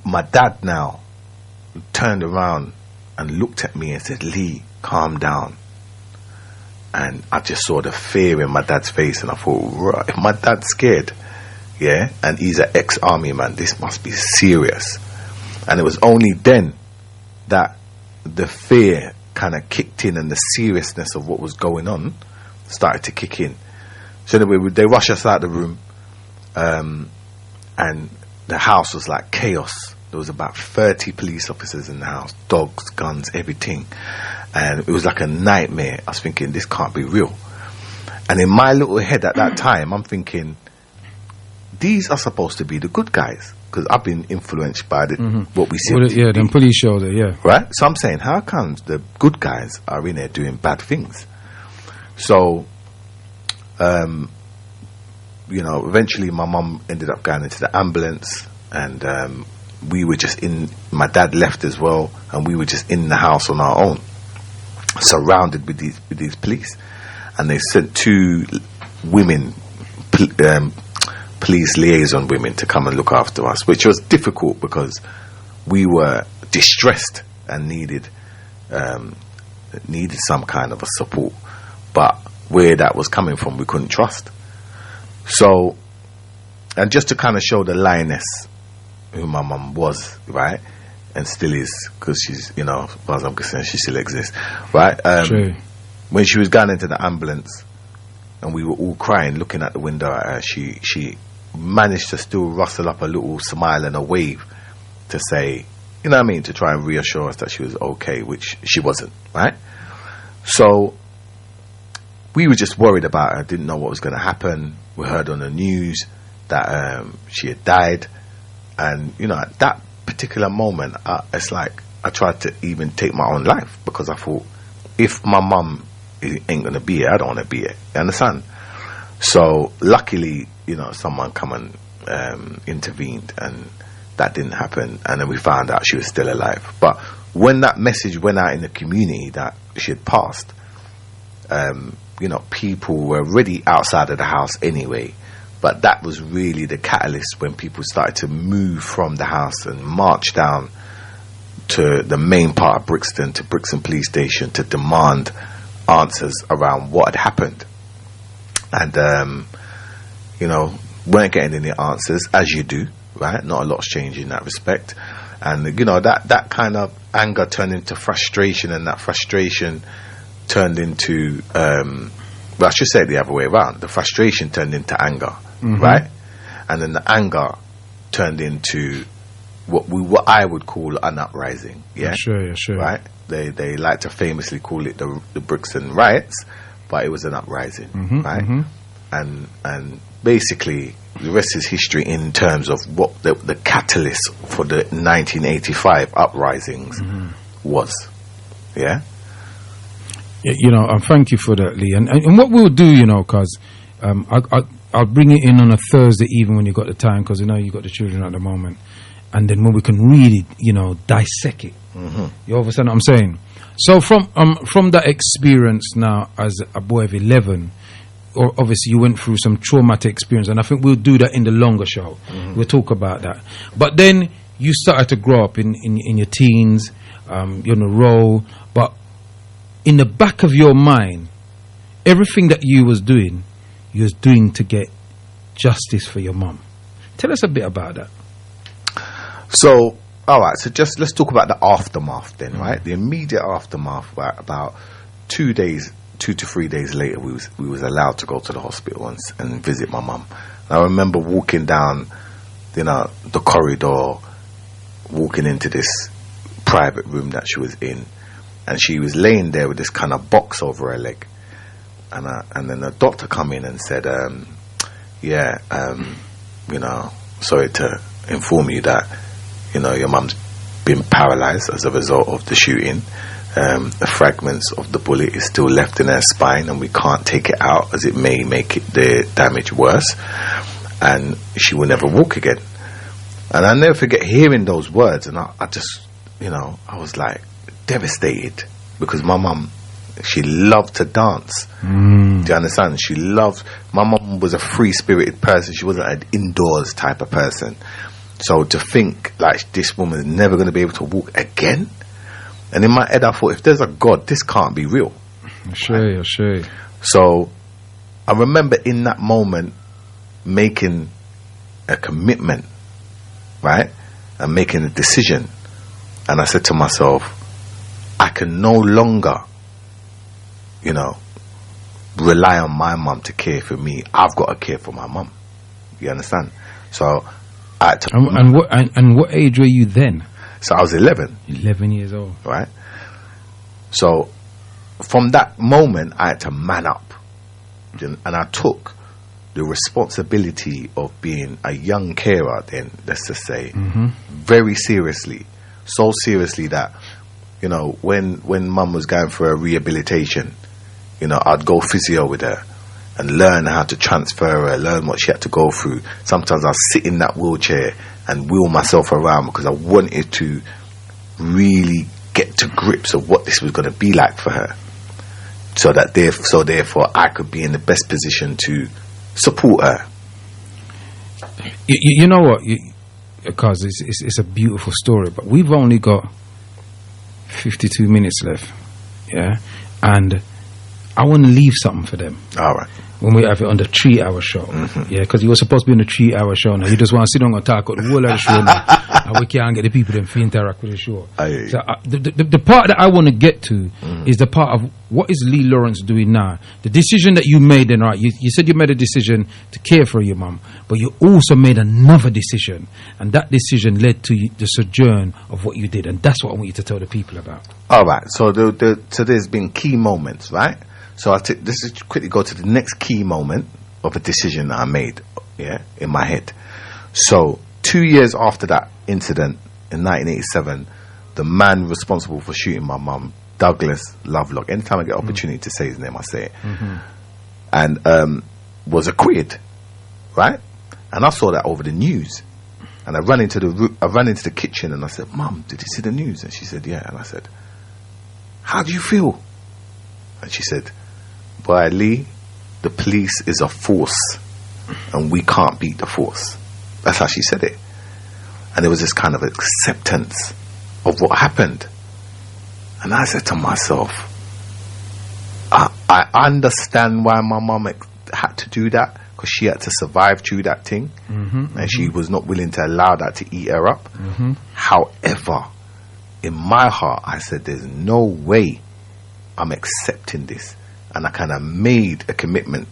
my dad now turned around and looked at me and said, "Lee, calm down." And I just saw the fear in my dad's face, and I thought, right, if my dad's scared, yeah, and he's an ex-army man, this must be serious. And it was only then that the fear kind of kicked in, and the seriousness of what was going on started to kick in. So anyway, they rushed us out of the room, and the house was like chaos. There was about 30 police officers in the house, dogs, guns, everything. And it was like a nightmare. I was thinking, this can't be real. And in my little head at that time, I'm thinking, these are supposed to be the good guys, because I've been influenced by what we see. Yeah, them police show there, yeah. Right? So I'm saying, how comes the good guys are in there doing bad things? So, eventually my mum ended up going into the ambulance, and we were just my dad left as well, and we were just in the house on our own, surrounded with these police. And they sent 2 women, police liaison women, to come and look after us, which was difficult because we were distressed and needed some kind of a support. But where that was coming from, we couldn't trust. So, and just to kind of show the lioness who my mum was, right, and still is, because she's, as far as I'm concerned, she still exists, right? True. When she was going into the ambulance, and we were all crying, looking at the window at her, she managed to still rustle up a little smile and a wave to say, to try and reassure us that she was okay, which she wasn't, right? So we were just worried about her, didn't know what was going to happen. We heard on the news that she had died, and at that particular moment, it's like I tried to even take my own life, because I thought, if my mum ain't gonna be here, I don't want to be here. You understand? So luckily, someone come and intervened, and that didn't happen. And then we found out she was still alive. But when that message went out in the community that she had passed, people were already outside of the house anyway. But that was really the catalyst when people started to move from the house and march down to the main part of Brixton, to Brixton Police Station, to demand answers around what had happened. And, weren't getting any answers, as you do, right? Not a lot's changed in that respect. And, that kind of anger turned into frustration, and that frustration turned into, I should say it the other way around. The frustration turned into anger, right? And then the anger turned into what I would call an uprising. Yeah, sure. Right? They like to famously call it the Brixton riots, but it was an uprising, right? And basically the rest is history in terms of what the catalyst for the 1985 uprisings was. Yeah. And thank you for that, Lee. And what we'll do, because I'll bring it in on a Thursday evening when you've got the time, because I know you've got the children at the moment. And then when we can really, dissect it. You understand what I'm saying? So from that experience now as a boy of 11, or obviously you went through some traumatic experience, and I think we'll do that in the longer show. We'll talk about that. But then you started to grow up in your teens, you're on a roll, but in the back of your mind, everything that you was doing to get justice for your mum. Tell us a bit about that. So, all right, so let's talk about the aftermath then, right? The immediate aftermath, right? About 2 to 3 days later, we was allowed to go to the hospital and visit my mum. I remember walking down, the corridor, walking into this private room that she was in, and she was laying there with this kind of box over her leg, and then the doctor come in and said, sorry to inform you that your mum's been paralyzed as a result of the shooting. The fragments of the bullet is still left in her spine, and we can't take it out as it may make the damage worse, and she will never walk again. And I'll never forget hearing those words, and I just, I was like devastated, because my mum, she loved to dance. Do you understand? My mum was a free-spirited person. She wasn't an indoors type of person. So to think like this woman is never going to be able to walk again, and in my head I thought, if there's a God, this can't be real. Sure. So I remember in that moment making a commitment, right, and making a decision, and I said to myself, I can no longer, rely on my mum to care for me. I've got to care for my mum. You understand? So I had to. And what age were you then? So I was 11. 11 years old. Right. So from that moment, I had to man up, and I took the responsibility of being a young carer. Then, let's just say, very seriously. So seriously that, when mum was going for a rehabilitation, I'd go physio with her, and learn how to transfer her, learn what she had to go through. Sometimes I'll sit in that wheelchair and wheel myself around because I wanted to really get to grips of what this was going to be like for her, so therefore I could be in the best position to support her. You know what? Because it's a beautiful story, but we've only got 52 minutes left, yeah, and I want to leave something for them. All right. When we have it on the 3-hour show, yeah, because you were supposed to be on the 3-hour show now. You just want to sit down and talk about the whole of the show now, and we can't get the people to interact with the show. So the part that I want to get to is the part of what is Lee Lawrence doing now. The decision that you made, then, right? You said you made a decision to care for your mum, but you also made another decision, and that decision led to the sojourn of what you did, and that's what I want you to tell the people about. All right. So so there's been key moments, right? So this is quickly go to the next key moment of a decision that I made, yeah, in my head. So 2 years after that incident in 1987, the man responsible for shooting my mum, Douglas Lovelock, anytime I get opportunity to say his name, I say it, and was acquitted, right? And I saw that over the news, and I ran into the kitchen and I said, "Mum, did you see the news?" And she said, "Yeah." And I said, "How do you feel?" And she said, "Boy, Lee, the police is a force and we can't beat the force." That's how she said it. And there was this kind of acceptance of what happened. And I said to myself, I understand why my mum had to do that, because she had to survive through that thing, and she was not willing to allow that to eat her up. However, in my heart, I said, there's no way I'm accepting this. And I kind of made a commitment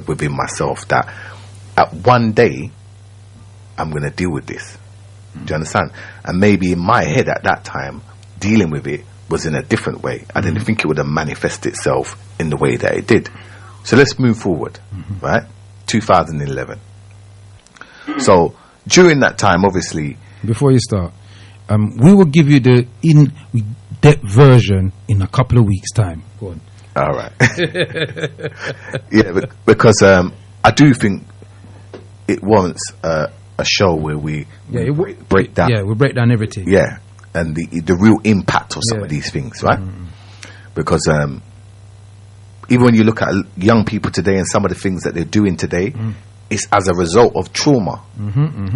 within myself that at one day I'm going to deal with this. Do you understand? And maybe in my head at that time, dealing with it was in a different way. I didn't think it would have manifested itself in the way that it did. So let's move forward, right? 2011. So during that time, obviously, before you start, we will give you the in-depth version in a couple of weeks' time. Go on. All right. Yeah, because I do think it warrants a show where we break down. Yeah, we break down everything. Yeah, and the real impact of some of these things, right? Because even when you look at young people today and some of the things that they're doing today, it's as a result of trauma,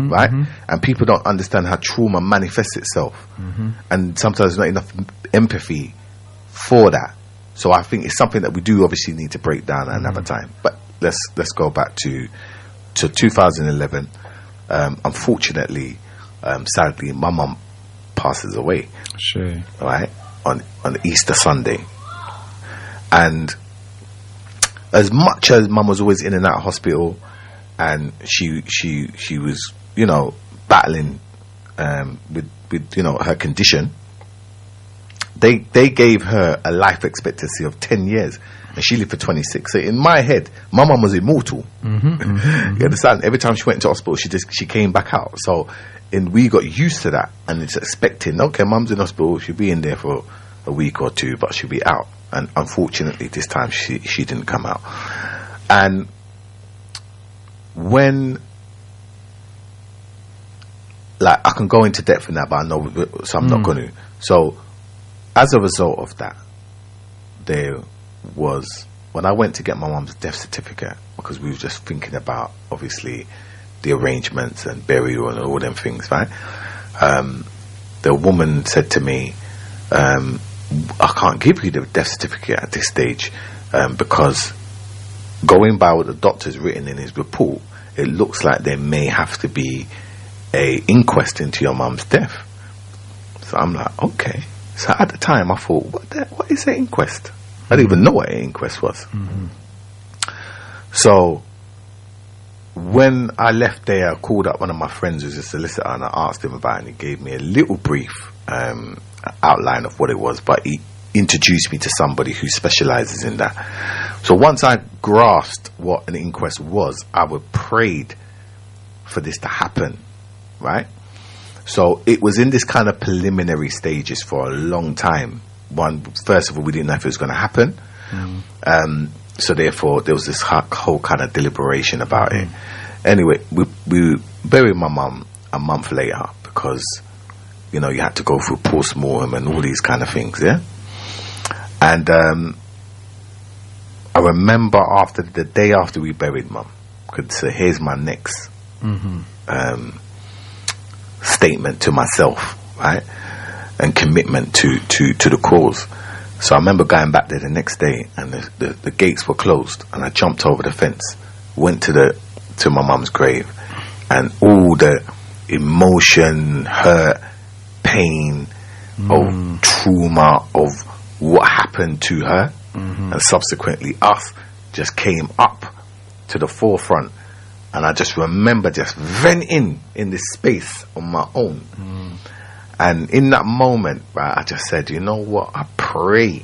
right? And people don't understand how trauma manifests itself, and sometimes there's not enough empathy for that. So I think it's something that we do obviously need to break down at another time. But let's go back to 2011. Unfortunately, sadly, my mum passes away. Sure. Right, on Easter Sunday. And as much as mum was always in and out of hospital, and she was, you know, battling with you know, her condition, they gave her a life expectancy of 10 years, and she lived for 26. So in my head, my mum was immortal. You understand? Every time she went into hospital, she came back out. So we got used to that, and it's expecting, okay, mum's in hospital, she'll be in there for a week or two, but she'll be out. And unfortunately, this time she didn't come out. And when, like, I can go into depth in that, but I know, so I'm not going to. So as a result of that, there was, when I went to get my mum's death certificate, because we were just thinking about, obviously, the arrangements and burial and all them things, right? The woman said to me, I can't give you the death certificate at this stage, because going by what the doctor's written in his report, it looks like there may have to be a inquest into your mum's death. So I'm like, okay. So at the time I thought, what is an inquest? I didn't even know what an inquest was. So when I left there, I called up one of my friends who's a solicitor, and I asked him about it, and he gave me a little brief outline of what it was, but he introduced me to somebody who specializes in that. So once I grasped what an inquest was, I would prayed for this to happen, right? So it was in this kind of preliminary stages for a long time. First of all, we didn't know if it was going to happen. So therefore, there was this whole kind of deliberation about it. Anyway, we buried my mum a month later because, you know, you had to go through post-mortem and all these kind of things, yeah? And I remember after the day after we buried mum, so here's my next statement to myself, right? And commitment to the cause. So I remember going back there the next day, and the gates were closed, and I jumped over the fence, went to my mum's grave, and all the emotion, hurt, pain, of trauma of what happened to her, and subsequently us, just came up to the forefront. And I just remember just venting in this space on my own. And in that moment, right, I just said, you know what, I pray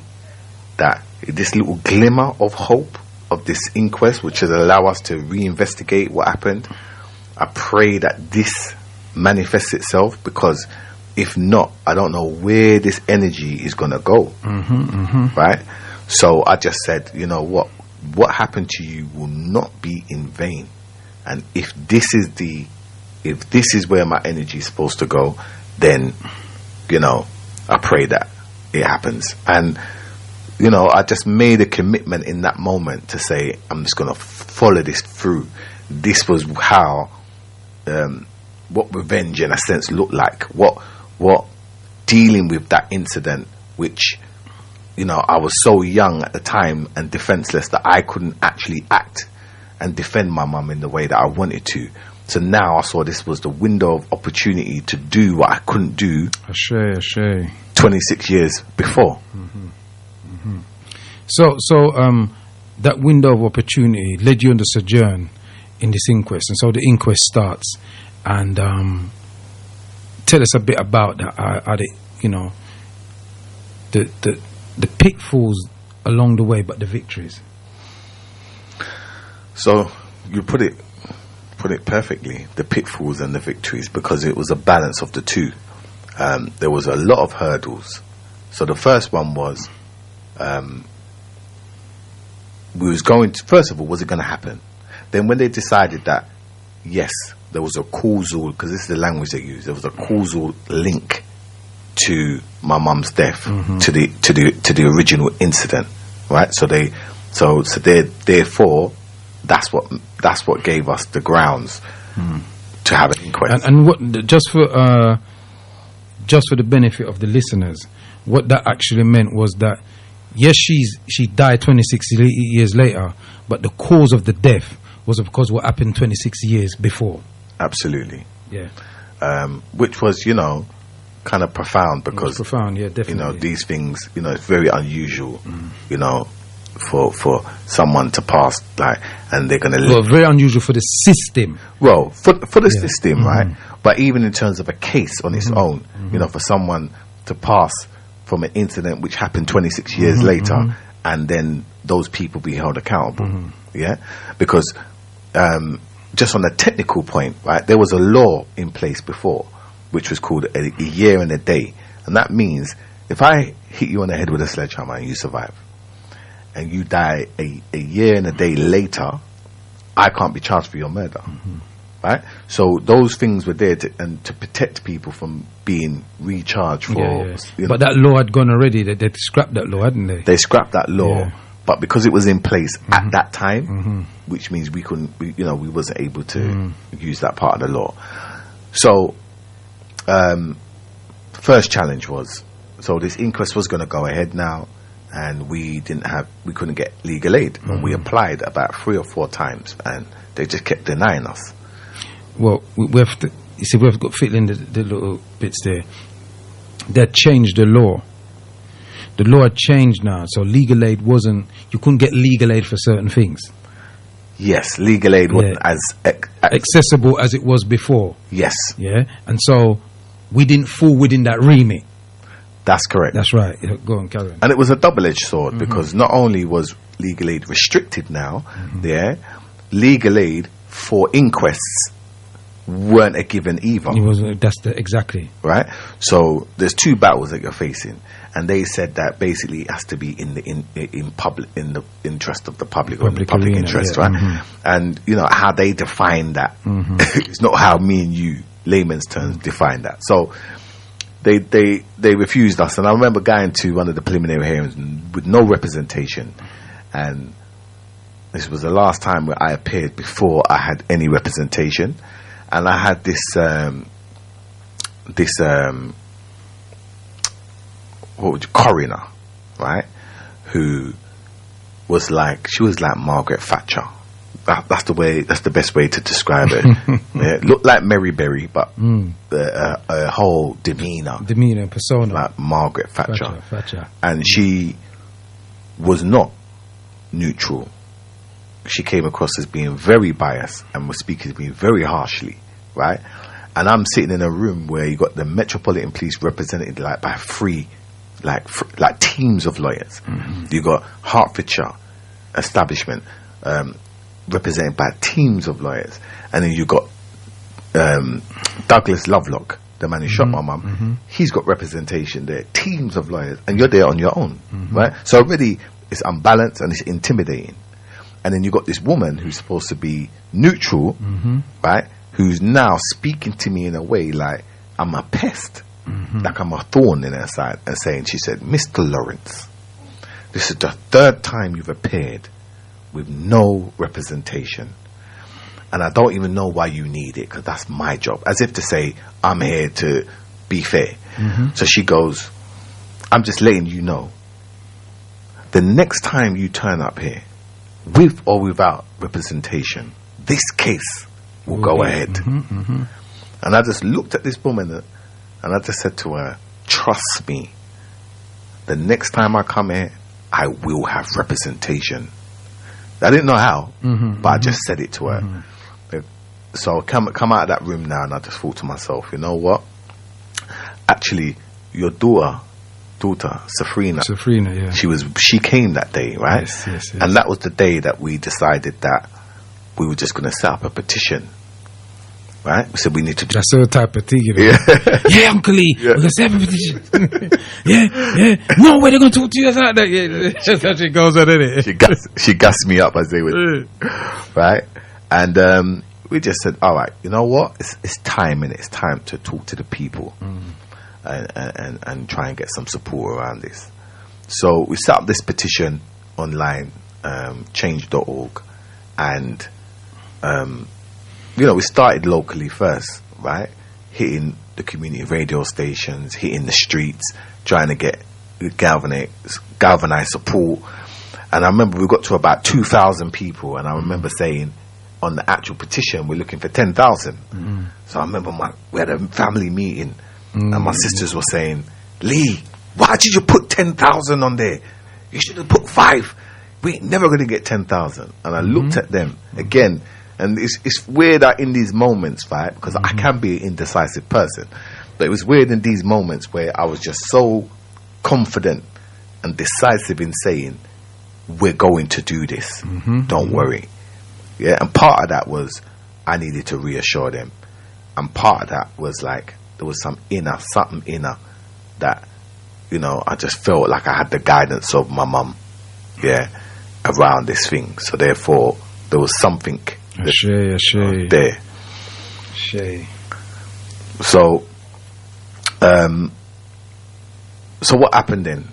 that this little glimmer of hope of this inquest, which will allow us to reinvestigate what happened, I pray that this manifests itself, because if not, I don't know where this energy is going to go. Right? So I just said, you know what happened to you will not be in vain. And if this is where my energy is supposed to go, then, you know, I pray that it happens. And, you know, I just made a commitment in that moment to say, I'm just going to follow this through. This was how, what revenge in a sense looked like. What dealing with that incident, which, you know, I was so young at the time and defenseless that I couldn't actually act and defend my mum in the way that I wanted to. So now I saw this was the window of opportunity to do what I couldn't do 26 years before. So that window of opportunity led you on the sojourn in this inquest, and so the inquest starts. And tell us a bit about that. Are they, you know, the pitfalls along the way, but the victories. So you put it perfectly, the pitfalls and the victories, because it was a balance of the two. There was a lot of hurdles. So the first one was, we was going to, first of all, was it going to happen? Then when they decided that, yes, there was a causal, because this is the language they use, there was a causal link to my mum's death, to the original incident, right? So therefore, that's what gave us the grounds to have an inquest. And what, just for the benefit of the listeners, what that actually meant was that, yes, she died 26 years later, but the cause of the death was of course what happened 26 years before. Absolutely. Yeah. Which was, you know, kind of profound, because profound, yeah, definitely. You know, these things, you know, it's very unusual, you know, for someone to pass, like, and they're going to live. Well, very unusual for the system. Well, for the system, right? But even in terms of a case on its own, you know, for someone to pass from an incident which happened 26 years later, and then those people be held accountable, yeah? Because just on a technical point, right, there was a law in place before, which was called a year and a day. And that means if I hit you on the head with a sledgehammer and you survive, and you die a year and a day later, I can't be charged for your murder, right? So those things were there to protect people from being recharged for. You know, but that law had gone already. They scrapped that law, hadn't they? They scrapped that law, but because it was in place at that time, which means we couldn't, we wasn't able to use that part of the law. So, first challenge was, so this inquest was going to go ahead now. And we couldn't get legal aid, and we applied about 3 or 4 times, and they just kept denying us. Well, we have to, you see, we've got to fill in the little bits there. They had changed the law. The law had changed now, so legal aid wasn't, you couldn't get legal aid for certain things. Yes, legal aid wasn't as accessible as it was before. Yes. Yeah, and so we didn't fall within that remit. That's correct. That's right. Go on, carry on. And it was a double-edged sword, because not only was legal aid restricted now, legal aid for inquests weren't a given either. It was, exactly. Right? So there's two battles that you're facing, and they said that basically it has to be in the interest of the public, or in the public arena, interest, yeah. right? Mm-hmm. And you know how they define that. It's not how me and you, layman's terms, define that. So they refused us, and I remember going to one of the preliminary hearings with no representation, and this was the last time where I appeared before I had any representation. And I had this coroner, right, who was like, she was like Margaret Thatcher. That's the best way to describe it. Yeah, looked like Mary Berry, but her whole demeanor, persona, like Margaret Thatcher. Thatcher. And she was not neutral. She came across as being very biased and was speaking to me very harshly, right? And I'm sitting in a room where you got the Metropolitan Police represented like by three, like teams of lawyers. You got Hertfordshire establishment represented by teams of lawyers, and then you got Douglas Lovelock, the man who shot my mum. He's got representation there, teams of lawyers, and you're there on your own, right? So already it's unbalanced and it's intimidating. And then you got this woman who's supposed to be neutral, right? Who's now speaking to me in a way like I'm a pest, like I'm a thorn in her side, and saying, she said, Mr. Lawrence, this is the third time you've appeared with no representation. And I don't even know why you need it, because that's my job. As if to say, I'm here to be fair. So she goes, I'm just letting you know, the next time you turn up here, with or without representation, this case will go ahead. And I just looked at this woman and I just said to her, trust me, the next time I come here, I will have representation. I didn't know how, but I just said it to her. So I come out of that room now, and I just thought to myself, you know what? Actually, your daughter Safrina, yeah. She came that day, right? Yes. And that was the day that we decided that we were just going to set up a petition, right? We said we need to do. That's the type of thing, you know? Yeah, Uncle Lee, we're going to set up a petition. yeah. No way they're going to talk to you like that. Yeah, that's how she goes on, isn't it? She gassed me up, as they would, right? And we just said, all right, you know what? It's time, and it's time to talk to the people. And try and get some support around this. So we set up this petition online, change.org, and we started locally first, right? Hitting the community radio stations, hitting the streets, trying to get galvanize support. And I remember we got to about 2,000 people, and I remember saying on the actual petition we're looking for 10,000. So I remember we had a family meeting. And my sisters were saying, Lee, why did you put 10,000 on there? You should have put 5. We ain't never going to get 10,000. And I looked at them again, and it's weird that in these moments, right? Because I can be an indecisive person, but it was weird in these moments where I was just so confident and decisive in saying, we're going to do this. Don't worry. Yeah. And part of that was I needed to reassure them. And part of that was like, there was something inner that, I just felt like I had the guidance of my mum, around this thing. So therefore, there was something there. So, so what happened then?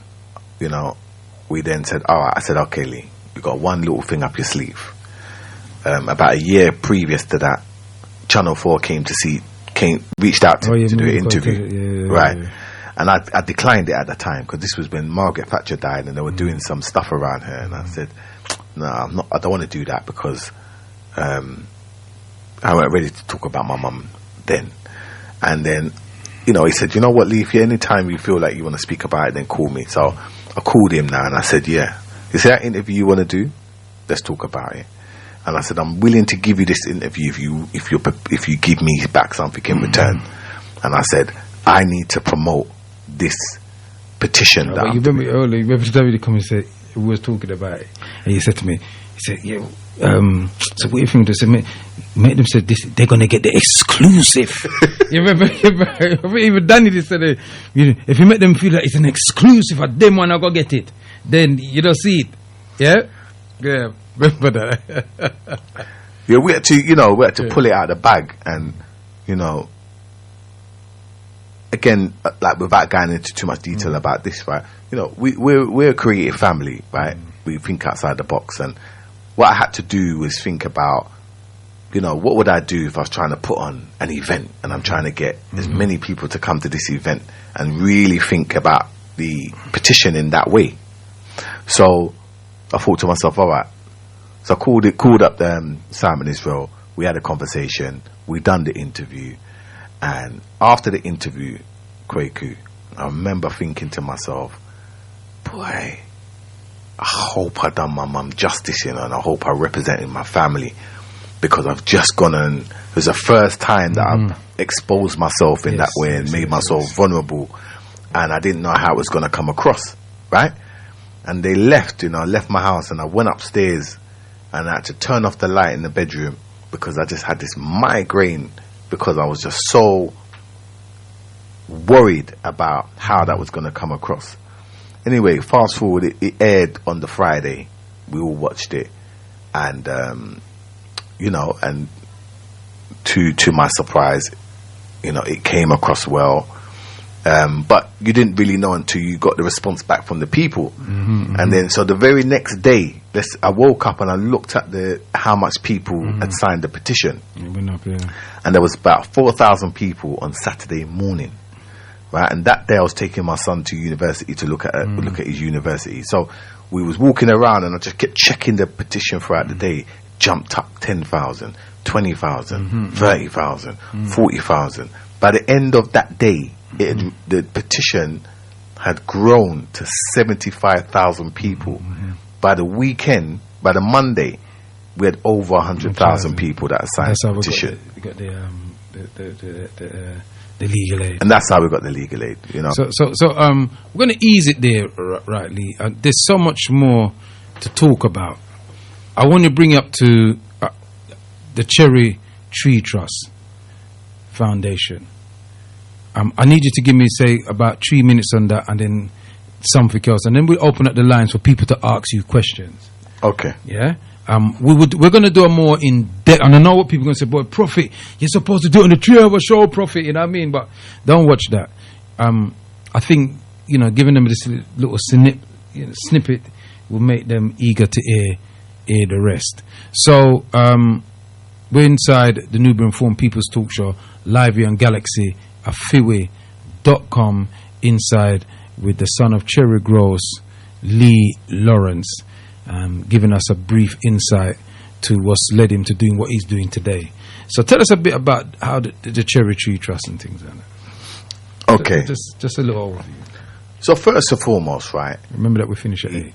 We then said, all right. I said, okay, Lee, you got one little thing up your sleeve. About a year previous to that, Channel 4 reached out to me to do an interview, right? And I declined it at the time, because this was when Margaret Thatcher died, and they were doing some stuff around her, and I said, no, I don't want to do that, because I wasn't ready to talk about my mum then. And then, he said, you know what, Lee, if anytime you feel like you want to speak about it, then call me. So I called him now, and I said, yeah, is that interview you want to do? Let's talk about it. And I said, I'm willing to give you this interview if you give me back something in return. And I said, I need to promote this petition. You remember earlier, you come and said, we was talking about it, and he said to me, he said, "Yeah, so what do you think?" They said, make them say this, they're gonna get the exclusive. You remember even Danny just said, if you make them feel like it's an exclusive, and them wanna go get it, then you don't see it. Yeah, remember that. Yeah, we had to pull it out of the bag, and again, like without going into too much detail about this, right? We're a creative family, right? We think outside the box, and what I had to do was think about, what would I do if I was trying to put on an event and I'm trying to get as many people to come to this event, and really think about the petition in that way. So I thought to myself, all right. So I called up Simon Israel. We had a conversation. We done the interview, and after the interview, Kwaku, I remember thinking to myself, boy, I hope I done my mum justice, and I hope I represented my family, because I've just gone and it was the first time that I've exposed myself in that way and made myself vulnerable, and I didn't know how it was going to come across, right? And they left, left my house, and I went upstairs, and I had to turn off the light in the bedroom because I just had this migraine, because I was just so worried about how that was going to come across. Anyway, fast forward, it aired on the Friday. We all watched it, and and to my surprise, it came across well. But you didn't really know until you got the response back from the people. And then, so the very next day, I woke up and I looked at how much people had signed the petition. It went up, yeah. And there was about 4,000 people on Saturday morning, right? And that day I was taking my son to university to look at his university. So we was walking around, and I just kept checking the petition throughout the day. Jumped up 10,000, 20,000, 30,000, 40,000. By the end of that day, the petition had grown to 75,000 people. By the weekend, by the Monday, we had over 100,000 people that had signed the petition. We got the legal aid, and that's how we got the legal aid. So we're going to ease it there, right, Lee. There's so much more to talk about. I want to bring up to the Cherry Tree Trust Foundation. I need you to give me, say, about 3 minutes on that, and then something else, and then we'll open up the lines for people to ask you questions. Okay. Yeah. We're going to do a more in depth, and I know what people are going to say, boy, Prophet, you're supposed to do it on the 3-hour show, Prophet. You know what I mean? But don't watch that. I think giving them this little snippet will make them eager to hear the rest. So we're inside the Newbury Informed People's Talk Show, live here on Galaxy afiwe.com, inside with the son of Cherry Gross, Lee Lawrence, giving us a brief insight to what's led him to doing what he's doing today. So tell us a bit about how the Cherry Tree Trust and things like that. Okay. Just a little overview. So first and foremost, right? Remember that we finish at 8.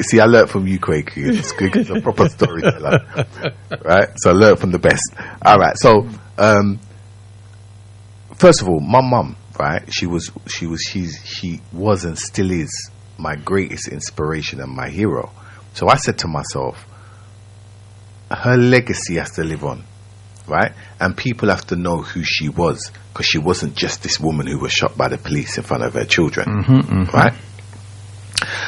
See, I learned from you, Kwaku. It's good, it's a proper storyteller, right? So I learned from the best. All right. So first of all, my mum, right? She was and still is my greatest inspiration and my hero. So I said to myself, her legacy has to live on, right? And people have to know who she was, because she wasn't just this woman who was shot by the police in front of her children, right?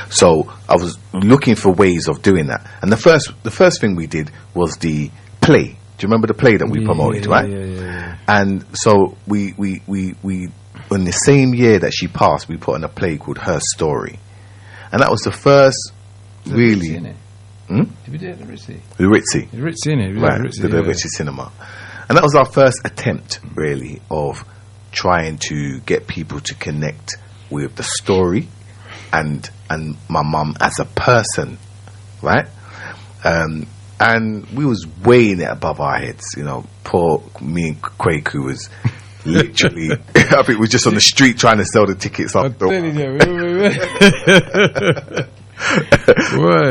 So I was looking for ways of doing that, and the first thing we did was the play. Do you remember the play that we promoted, right? Yeah. And so we in the same year that she passed, we put on a play called Her Story, and that was the first really. Did we do it at the Ritzy? The Ritzy. The Ritzy, innit? Right, the Ritzy Cinema. And that was our first attempt, really, of trying to get people to connect with the story and my mum as a person, right? And we was weighing it above our heads, Poor me and Kwaku was literally, I think we was just on the street trying to sell the tickets up. Boy, I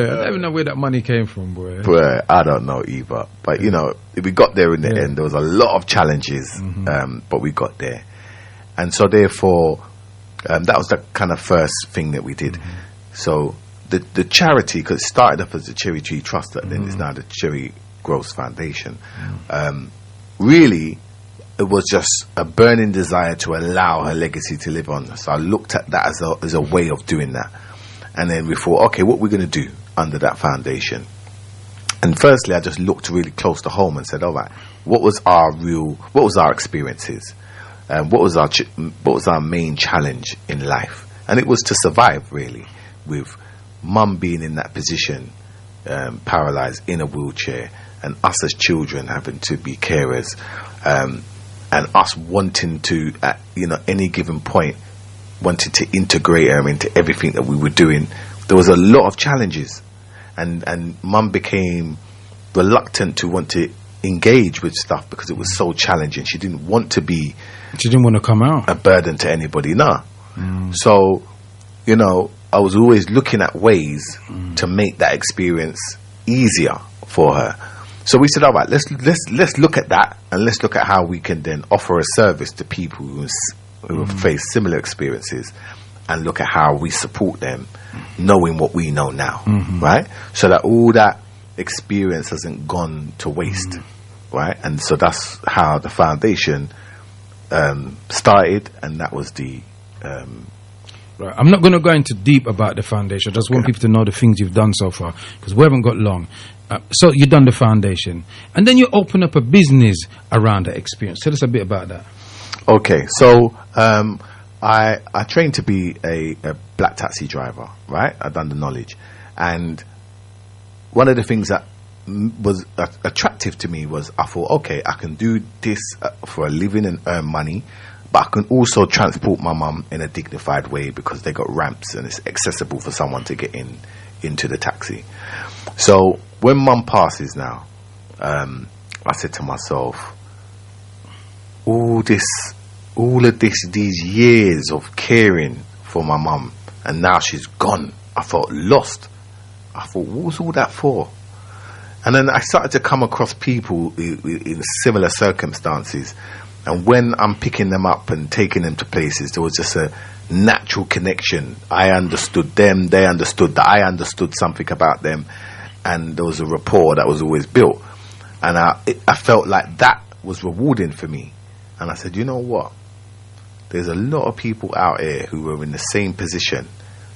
don't even know where that money came from, boy. Boy, I don't know either. But we got there in the end. There was a lot of challenges, but we got there. And so therefore, That was the kind of first thing that we did. So the charity, because it started off as the Cherry Tree Trust, and then it's now the Cherry Growth Foundation. Really, it was just a burning desire to allow her legacy to live on. So I looked at that as a way of doing that. And then we thought, okay, what we're going to do under that foundation. And firstly, I just looked really close to home and said, all right, what was our experiences? What was our main challenge in life? And it was to survive, really, with mum being in that position, paralyzed in a wheelchair, and us as children having to be carers, and us wanting to, at any given point, wanted to integrate her into everything that we were doing. There was a lot of challenges, and mum became reluctant to want to engage with stuff because it was so challenging. She didn't want to be. She didn't want to come out a burden to anybody. No. So, I was always looking at ways to make that experience easier for her. So we said, all right, let's look at that, and let's look at how we can then offer a service to people who have faced similar experiences, and look at how we support them, knowing what we know now, right? So that all that experience hasn't gone to waste, right? And so that's how the foundation started, and that was the. Right. I'm not going to go into deep about the foundation. I just want people to know the things you've done so far, because we haven't got long. So you've done the foundation, and then you open up a business around that experience. Tell us a bit about that. Okay, so I trained to be a black taxi driver, right? I've done the knowledge, and one of the things that was attractive to me was I thought, okay, I can do this for a living and earn money, but I can also transport my mum in a dignified way because they got ramps and it's accessible for someone to get into the taxi. So when mum passes now, I said to myself, these years of caring for my mum, and now she's gone, I felt lost. I thought, what was all that for? And then I started to come across people in similar circumstances, and when I'm picking them up and taking them to places, there was just a natural connection. I understood them, they understood that I understood something about them, and there was a rapport that was always built. And I felt like that was rewarding for me. And I said, you know what? There's a lot of people out here who are in the same position.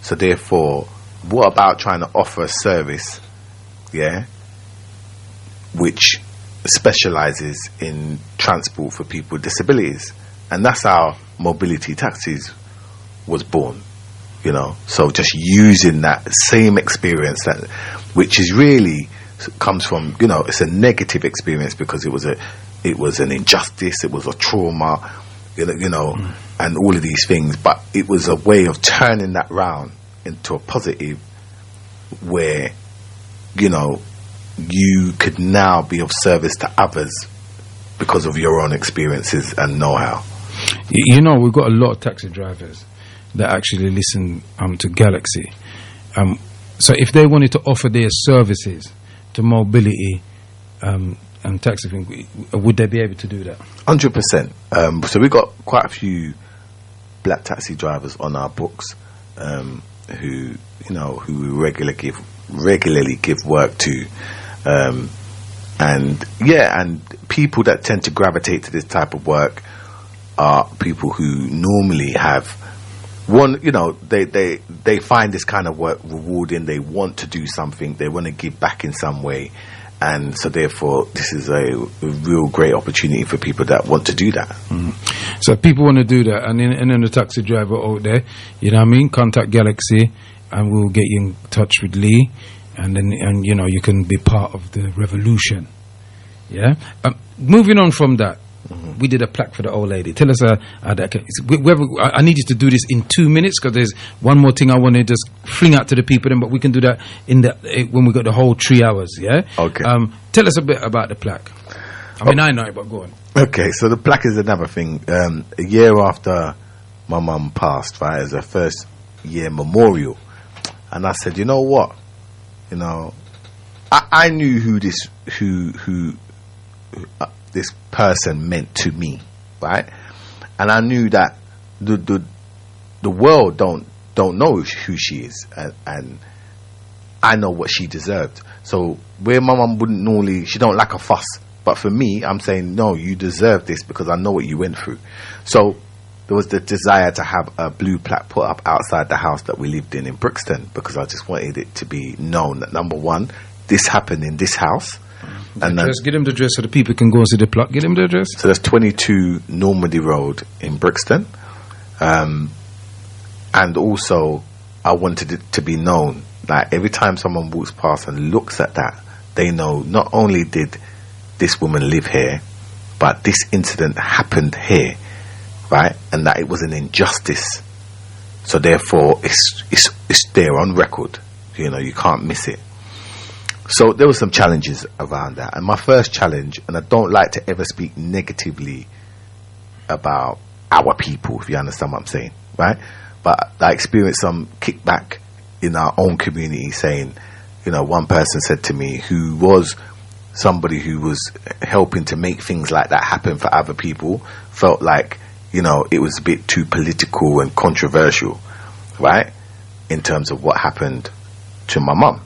So therefore, what about trying to offer a service, which specializes in transport for people with disabilities? And that's how Mobility Taxis was born, So just using that same experience, which is really comes from, it's a negative experience because it was an injustice, it was a trauma, and all of these things. But it was a way of turning that round into a positive, where, you could now be of service to others because of your own experiences and know-how. We've got a lot of taxi drivers that actually listen to Galaxy. So if they wanted to offer their services to mobility and taxi thing, would they be able to do that? 100%. So we've got quite a few black taxi drivers on our books who we regularly give work to, and people that tend to gravitate to this type of work are people who normally have they find this kind of work rewarding. They want to do something, they want to give back in some way, and so therefore this is a real great opportunity for people that want to do that. So if people want to do that, and then the taxi driver out there, contact Galaxy and we'll get you in touch with Lee, and then you can be part of the revolution. Moving on from that, we did a plaque for the old lady. Tell us I need you to do this in 2 minutes, because there's one more thing I want to just fling out to the people, but we can do that when we got the whole 3 hours. Okay. Tell us a bit about the plaque. I know it, but go on. Okay, so the plaque is another thing. A year after my mum passed, right, as her first year memorial, and I said, you know what, I knew who this person meant to me, right? And I knew that the world don't know who she is, and I know what she deserved. So where my mum wouldn't normally, she don't like a fuss, but for me, I'm saying no, you deserve this because I know what you went through. So there was the desire to have a blue plaque put up outside the house that we lived in Brixton, because I just wanted it to be known that, number one, this happened in this house. And just get him the address so the people can go and see the plaque. Get him the address. So that's 22 Normandy Road in Brixton. And also, I wanted it to be known that every time someone walks past and looks at that, they know not only did this woman live here, but this incident happened here, right? And that it was an injustice. So therefore, it's there on record. You know, you can't miss it. So there were some challenges around that. And my first challenge, and I don't like to ever speak negatively about our people, if you understand what I'm saying, right? But I experienced some kickback in our own community saying, you know, one person said to me, who was somebody who was helping to make things like that happen for other people, felt like, you know, it was a bit too political and controversial, right? In terms of what happened to my mum.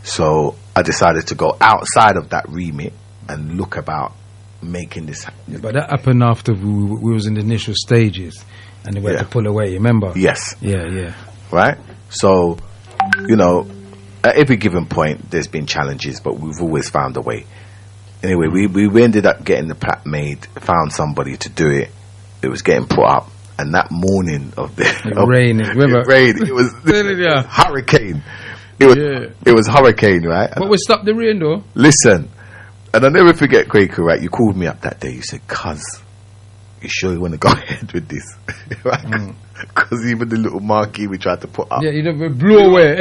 So I decided to go outside of that remit and look about making this happen. Yeah, but that happened after we was in the initial stages and they had to pull away, remember? Yes. Yeah. Right? So, you know, at every given point there's been challenges, but we've always found a way. Anyway, we ended up getting the plaque made, found somebody to do it. It was getting put up, and that morning of the rain, it was hurricane. It was hurricane, right? But we stopped the rain though. Listen, and I'll never forget, Kwaku, right? You called me up that day. You said, "Cuz, you sure you want to go ahead with this?" Right? Because even the little marquee we tried to put up, you never blew away.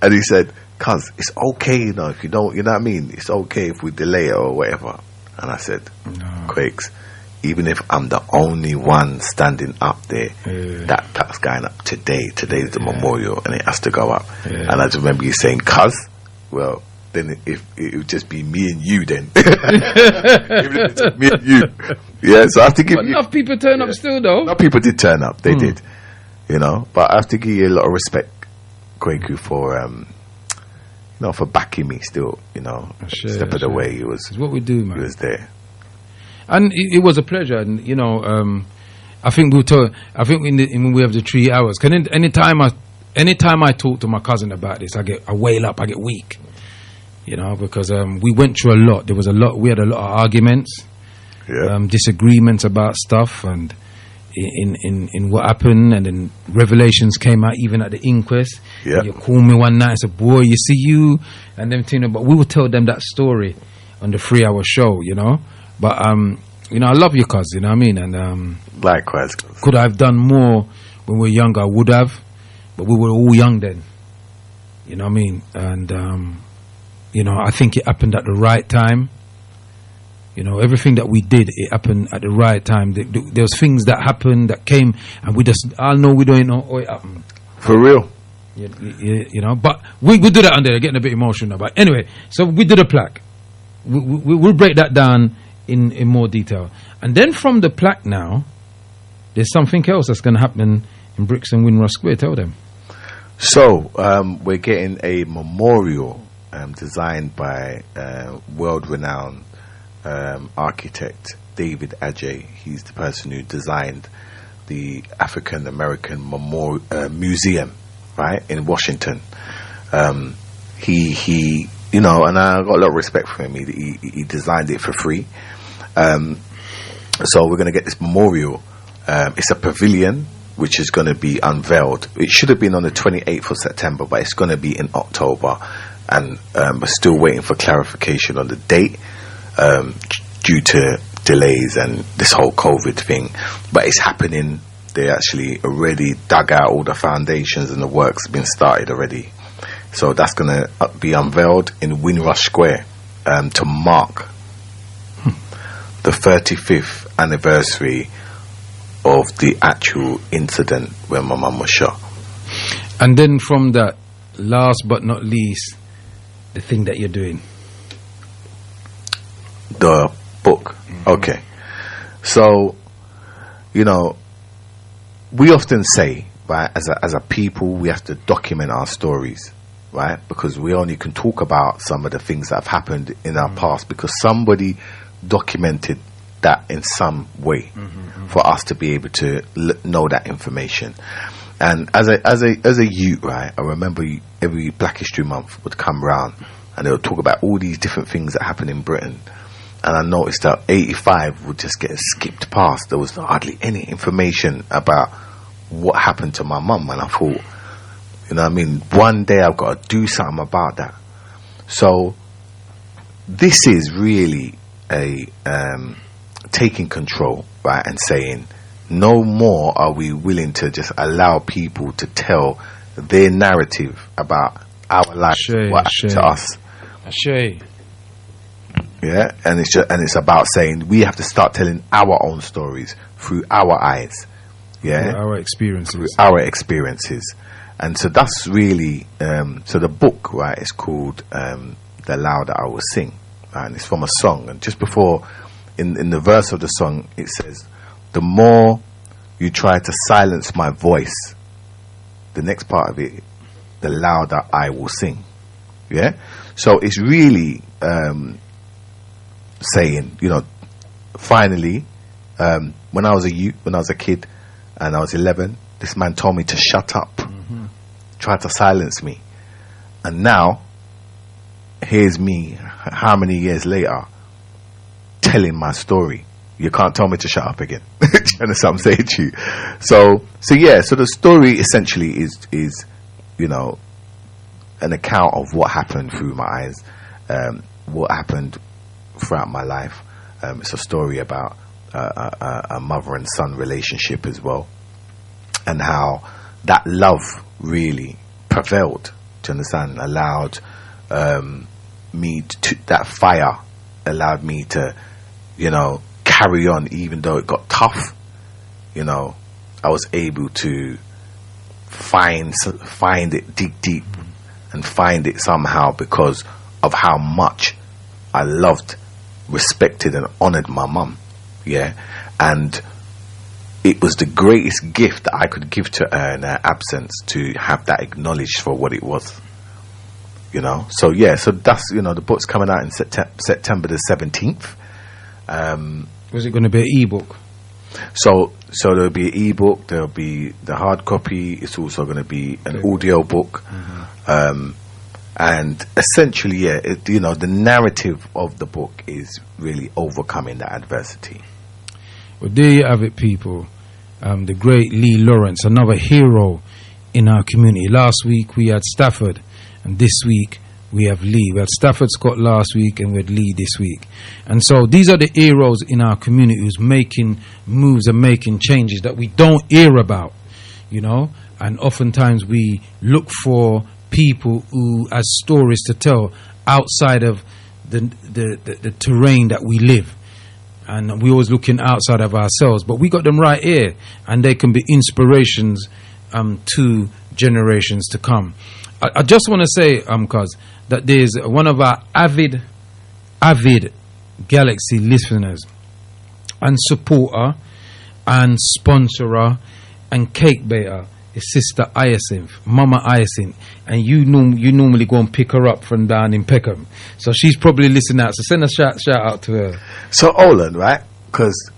And he said, "Cuz, it's okay, you know, if you don't, you know what I mean? It's okay if we delay it or whatever." And I said, "Quakes, even if I'm the only one standing up there, that plaque's going up today. Today's the memorial, and it has to go up." And I just remember you saying, "Cuz, well, then if it would just be me and you then." Even if it's just me and you. Yeah, so I have to give you... enough people turn up still though. Enough people did turn up, they did. You know, but I have to give you a lot of respect, Kwaku, for... you know, for backing me still, you know, step of the way. It was... It's what we do, man. He was there. And it was a pleasure, and you know, I think when we have the 3 hours, anytime I talk to my cousin about this, I wail up, I get weak, you know, because we went through a lot. We had a lot of arguments, disagreements about stuff, and in what happened, and then revelations came out even at the inquest. You called me one night and said, "Boy, you see you," and everything. But we would tell them that story on the 3-hour show, you know. But, you know, I love you, cuz, you know what I mean? And likewise. Could I have done more when we were younger? I would have. But we were all young then. You know what I mean? And, you know, I think it happened at the right time. You know, everything that we did, it happened at the right time. There was things that happened that came, and I know we don't know how it happened. For real. You know, but we do that under there, getting a bit emotional. But anyway, so we did a plaque. We'll break that down in more detail, and then from the plaque now there's something else that's going to happen in Brixton Windrush Square. Tell them. So we're getting a memorial designed by world-renowned architect David Adjaye. He's the person who designed the African American Museum, right, in Washington. He you know, and I got a lot of respect for him. He designed it for free. So we're going to get this memorial. It's a pavilion which is going to be unveiled. It should have been on the 28th of September, but it's going to be in October. And we're still waiting for clarification on the date due to delays and this whole COVID thing. But it's happening. They actually already dug out all the foundations and the work's been started already. So that's going to be unveiled in Windrush Square to mark the 35th anniversary of the actual incident when my mum was shot. And then from that, last but not least, the thing that you're doing. The book. Okay. So, you know, we often say, right, as a people, we have to document our stories, right? Because we only can talk about some of the things that have happened in our past because somebody documented that in some way for us to be able to know that information. And as a youth, right, I remember every Black History Month would come round and they would talk about all these different things that happened in Britain. And I noticed that 85 would just get skipped past. There was hardly any information about what happened to my mum. And I thought, you know what I mean, one day I've got to do something about that. So this is really a taking control, right, and saying no more are we willing to just allow people to tell their narrative about our life, what happened to us. Yeah, and it's about saying we have to start telling our own stories through our eyes. Yeah, through our experiences. And so that's really so the book, right, is called The Louder I Will Sing, right? And it's from a song. And just before in the verse of the song it says, the more you try to silence my voice, the next part of it, the louder I will sing. Yeah, so it's really saying, you know, finally, when I was a kid and I was 11, this man told me to shut up, tried to silence me, and now here's me how many years later telling my story. You can't tell me to shut up again. Do you understand what I'm saying to you? So the story essentially is you know, an account of what happened through my eyes, what happened throughout my life. It's a story about a mother and son relationship as well, and how that love really prevailed. Do you understand? Allowed me to, that fire allowed me to, you know, carry on even though it got tough. You know, I was able to find it, dig deep and find it somehow because of how much I loved, respected and honoured my mum. Yeah, and it was the greatest gift that I could give to her in her absence, to have that acknowledged for what it was. You know, so that's, you know, the book's coming out in September the 17th. Was it going to be an ebook? So there'll be an ebook, there'll be the hard copy, it's also going to be an audio book. And essentially, you know, the narrative of the book is really overcoming that adversity. Well, there you have it, people. The great Lee Lawrence, another hero in our community. Last week we had Stafford, and this week we have Lee. We had Stafford Scott last week, and we had Lee this week. And so these are the heroes in our community who's making moves and making changes that we don't hear about, you know. And oftentimes we look for people who has stories to tell outside of the terrain that we live. And we're always looking outside of ourselves, but we got them right here, and they can be inspirations to generations to come. I just want to say, cuz, that there's one of our avid Galaxy listeners and supporter and sponsorer and cake baker is Sister Hyacinth, Mama Hyacinth, and you normally go and pick her up from down in Peckham, so she's probably listening out. So send a shout out to her. So Olin, right? Because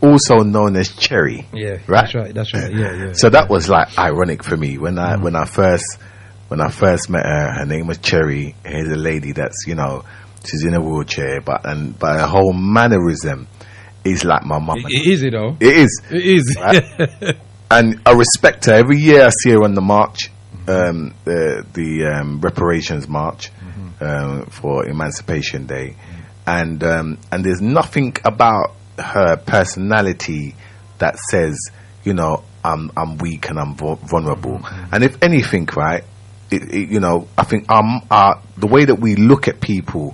also known as Cherry, right? That's right. Yeah. So that was like ironic for me when I first met her. Her name was Cherry. Here's a lady that's, you know, she's in a wheelchair, but her whole mannerism is like my mum. Is it though? It is. Right? And I respect her. Every year I see her on the march, the reparations march for Emancipation Day, and there's nothing about her personality that says, you know, I'm weak and I'm vulnerable. And if anything, right, you know, I think the way that we look at people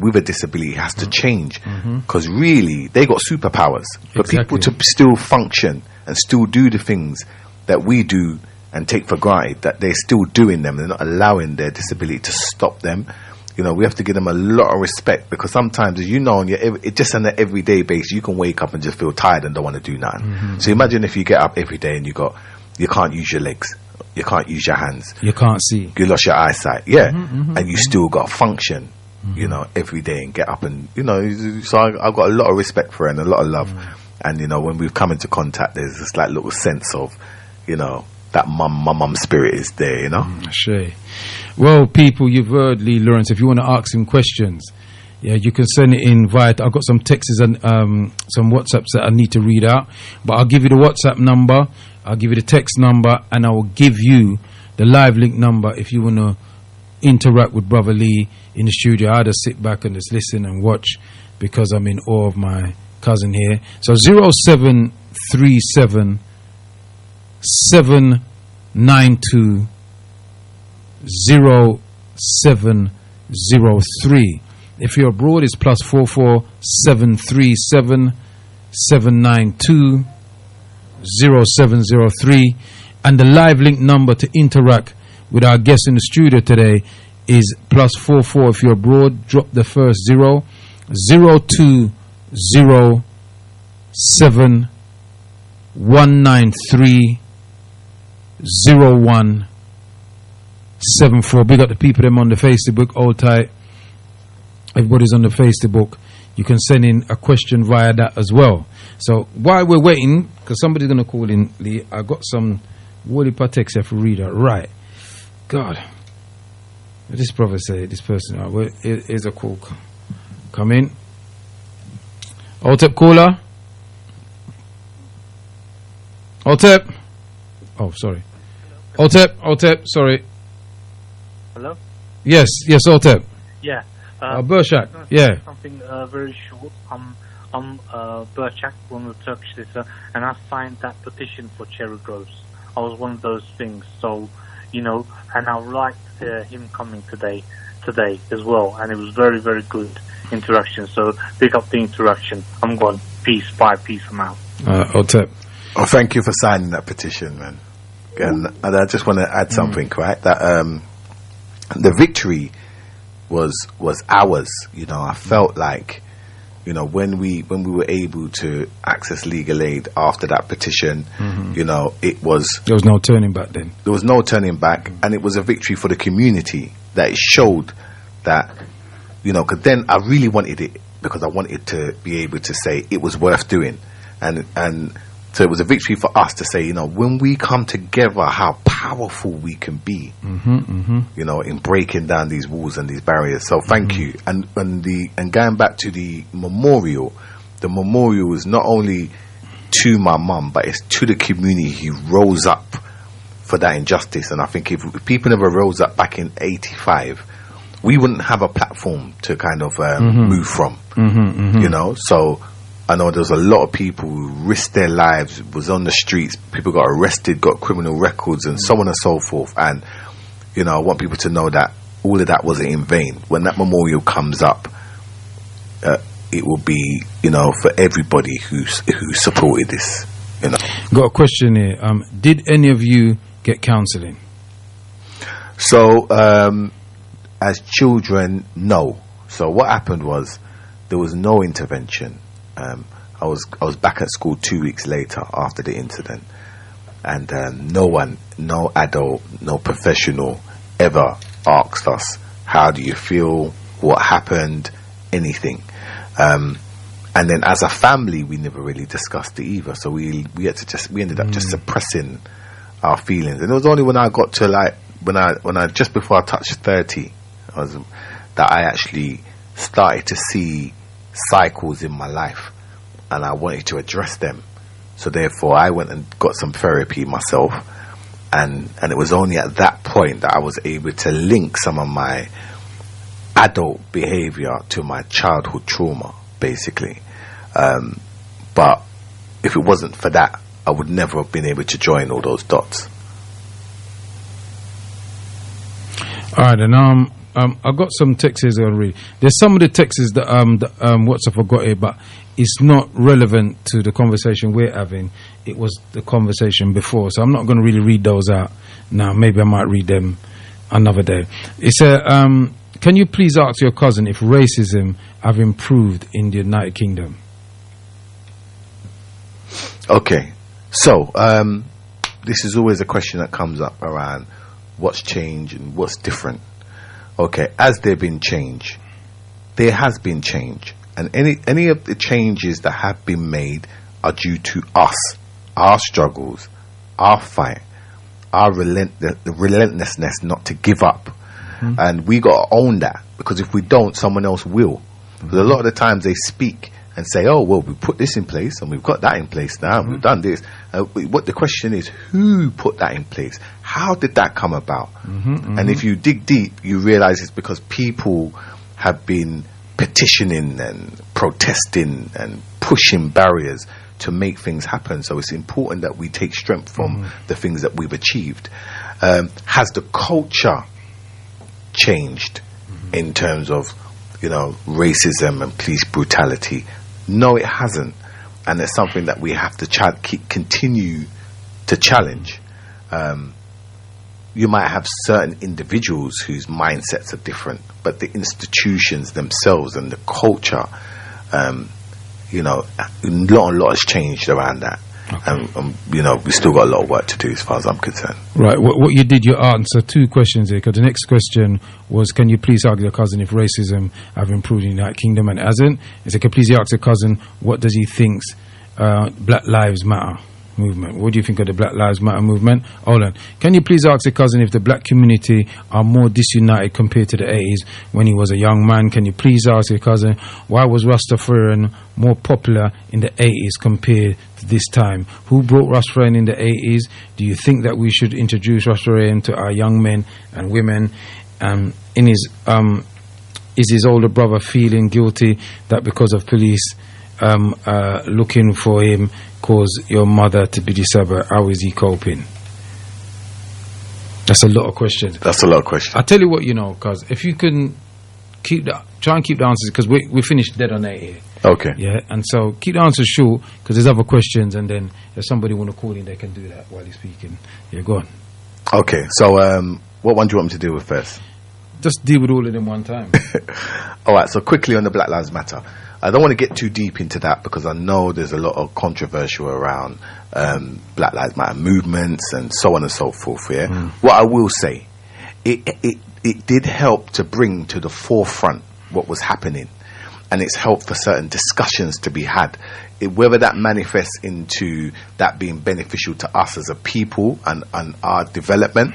with a disability has to change, because really they got superpowers. For people to still function and still do the things that we do and take for granted, that they're still doing them, they're not allowing their disability to stop them, You know, we have to give them a lot of respect, because sometimes, as you know, just on an everyday basis, you can wake up and just feel tired and don't want to do nothing. So imagine if you get up every day and you can't use your legs, you can't use your hands, You can't see. you lost your eyesight, and you still got to function, you know, every day and get up and, you know, so I've got a lot of respect for it and a lot of love. And, you know, when we've come into contact, there's this like little sense of, you know, that my mum spirit is there, you know. Sure. Well, people, you've heard Lee Lawrence. If you want to ask him questions, you can send it in via. I've got some texts and some WhatsApps that I need to read out, but I'll give you the WhatsApp number, I'll give you the text number, and I will give you the live link number if you want to interact with Brother Lee in the studio. I just sit back and just listen and watch, because I'm in awe of my cousin here. So 0737 792 0703. If you're abroad, it's +44 737 792 0703. And the live link number to interact with our guest in the studio today is +44. If you're abroad, drop the first 020 7 193 0174. Big up the people them on the Facebook. Hold tight. Everybody's on the Facebook. You can send in a question via that as well. So while we're waiting, because somebody's going to call in, Lee, I got some Wally Patex here for reader. Right. God. This brother say, this person, here's a call. Come in. Otep caller. Otep. Oh, sorry. Otep, sorry. Hello? Yes, Otep. Yeah. Burshak, yeah. Something very short. I'm Burshak, one of the Turkish listener, and I signed that petition for Cherry Groves. I was one of those things, so, you know, and I liked him coming today as well, and it was very, very good interaction, so pick up the interaction. I'm gone. Peace, bye, peace, I'm out. Otep. Oh, thank you for signing that petition, man. And I just want to add something, right? That the victory was ours. You know, I felt like, you know, when we were able to access legal aid after that petition, you know, there was no turning back then. There was no turning back, and it was a victory for the community, that it showed that, you know, because then I really wanted it, because I wanted to be able to say it was worth doing, and so it was a victory for us to say, you know, when we come together, how powerful we can be, you know, in breaking down these walls and these barriers. So thank you. And going back to the memorial is not only to my mum, but it's to the community who rose up for that injustice. And I think if people never rose up back in 85, we wouldn't have a platform to kind of move from, you know. So I know there's a lot of people who risked their lives, was on the streets, people got arrested, got criminal records, and so on and so forth. And, you know, I want people to know that all of that wasn't in vain. When that memorial comes up, it will be, you know, for everybody who supported this, you know. Got a question here. Did any of you get counselling? So, as children, no. So what happened was, there was no intervention. I was back at school 2 weeks later after the incident, and no adult, no professional ever asked us, how do you feel, what happened, anything. And then as a family, we never really discussed it either. So we ended up just suppressing our feelings. And it was only when I got to when I just before I touched 30, that I actually started to see cycles in my life, and I wanted to address them. So therefore I went and got some therapy myself, and it was only at that point that I was able to link some of my adult behavior to my childhood trauma, basically. But if it wasn't for that, I would never have been able to join all those dots. Alright, and I've got some texts I'll read. There's some of the texts that WhatsApp I got here, but it's not relevant to the conversation we're having. It was the conversation before, so I'm not going to really read those out now. Maybe I might read them another day. It's Can you please ask your cousin if racism have improved in the United Kingdom? Okay, so this is always a question that comes up around what's changed and what's different. Okay, has there been change? There has been change, and any of the changes that have been made are due to us, our struggles, our fight, our the relentlessness not to give up. And we got to own that, because if we don't, someone else will. Because a lot of the times they speak and say, oh, well, we put this in place and we've got that in place now, and we've done this. What the question is, who put that in place? How did that come about? And if you dig deep, you realize it's because people have been petitioning and protesting and pushing barriers to make things happen. So it's important that we take strength from the things that we've achieved. Has the culture changed in terms of, you know, racism and police brutality? No, it hasn't, and it's something that we have to continue to challenge. You might have certain individuals whose mindsets are different, but the institutions themselves and the culture, you know, a lot has changed around that. Okay. You know, we still got a lot of work to do as far as I'm concerned. Right, what you did, you answer two questions here, because the next question was, can you please ask your cousin if racism have improved in the United Kingdom, and it hasn't? He said, can you please ask your cousin what does he think Black Lives Matter movement? What do you think of the Black Lives Matter movement? Hold on. Can you please ask your cousin if the black community are more disunited compared to the 80s when he was a young man? Can you please ask your cousin why was Rastafarian more popular in the 80s compared to this time? Who brought Rastafarian in the 80s? Do you think that we should introduce Rastafarian to our young men and women? Is his older brother feeling guilty that because of police looking for him cause your mother to be disabled? How is he coping? That's a lot of questions. I'll tell you what, you know, because if you can try and keep the answers, because we finished dead on 8 here. Okay. Yeah, and so keep the answers short, because there's other questions, and then if somebody want to call in, they can do that while he's speaking. Yeah, go on. Okay, so what one do you want me to deal with first? Just deal with all of them one time. All right, so quickly on the Black Lives Matter. I don't want to get too deep into that, because I know there's a lot of controversial around Black Lives Matter movements and so on and so forth. Yeah, what I will say, it did help to bring to the forefront what was happening, and it's helped for certain discussions to be had. Whether that manifests into that being beneficial to us as a people and our development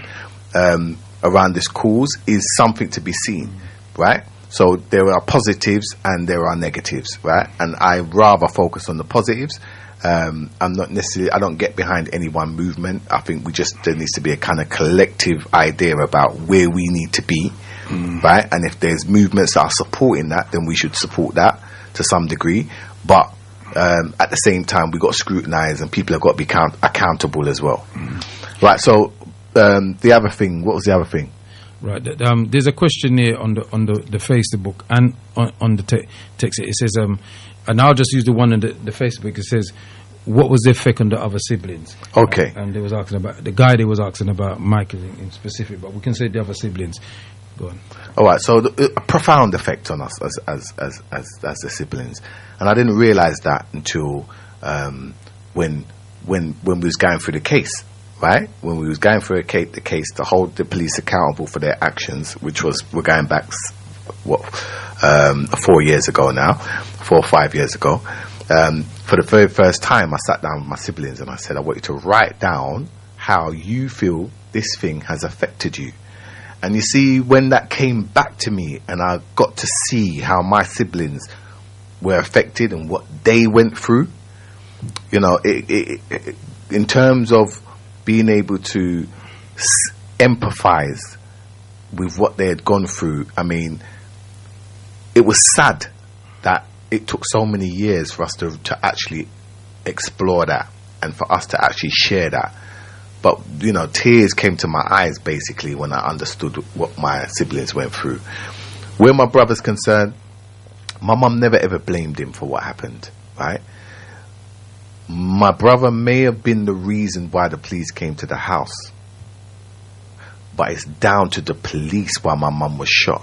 around this cause is something to be seen, right? So there are positives and there are negatives, right? And I rather focus on the positives. I'm not necessarily, I don't get behind any one movement. I think there needs to be a kind of collective idea about where we need to be, right? And if there's movements that are supporting that, then we should support that to some degree. But at the same time, we've got to scrutinize, and people have got to be accountable as well. Right, so the other thing, what was the other thing? Right, there's a question here on the Facebook and on the text. It says, and I'll just use the one on the Facebook. It says, what was the effect on the other siblings? Okay. And they was asking about the guy. They was asking about Michael in specific, but we can say the other siblings. Go on. All right. So a profound effect on us as the siblings, and I didn't realize that until when we was going through the case. Right, when we was going through the case to hold the police accountable for their actions, which we're going back 4 years ago now, 4 or 5 years ago. For the very first time, I sat down with my siblings and I said, I want you to write down how you feel this thing has affected you. And you see, when that came back to me and I got to see how my siblings were affected and what they went through, you know, it in terms of being able to empathize with what they had gone through. I mean, it was sad that it took so many years for us to actually explore that and for us to actually share that. But, you know, tears came to my eyes basically when I understood what my siblings went through. Where my brother's concerned, my mum never ever blamed him for what happened, right? My brother may have been the reason why the police came to the house, but it's down to the police why my mum was shot.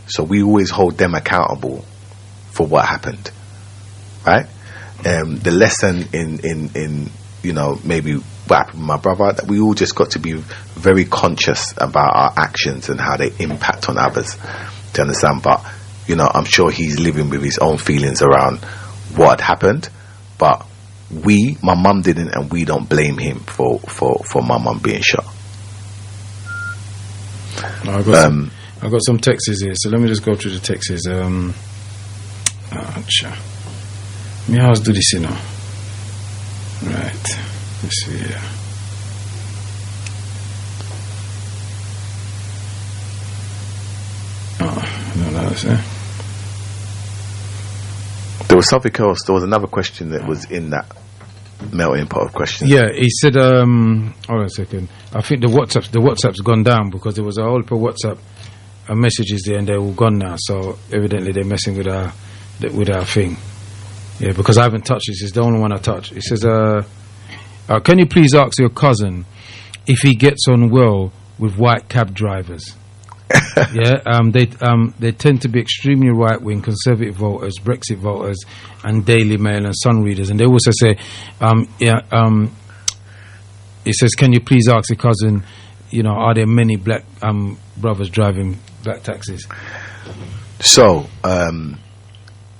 So we always hold them accountable for what happened, right? The lesson in you know, maybe what happened with my brother, that we all just got to be very conscious about our actions and how they impact on others. Do you understand? But, you know, I'm sure he's living with his own feelings around what had happened. But my mum didn't, and we don't blame him for my mum being shot. I got some texts here, so let me just go through the texts. Let me how do this, you know. Right. Let's see here. Oh, no, that's it. There was something else. There was another question that was in that melting pot of questions. Yeah, he said, hold on a second. I think the WhatsApp's gone down because there was a whole heap of WhatsApp messages there and they're all gone now. So evidently they're messing with our thing. Yeah, because I haven't touched this. It's the only one I touched. It says, can you please ask your cousin if he gets on well with white cab drivers? Yeah, they tend to be extremely right-wing, conservative voters, Brexit voters, and Daily Mail and Sun readers. And they also say, it says, can you please ask your cousin, you know, are there many black brothers driving black taxis? So,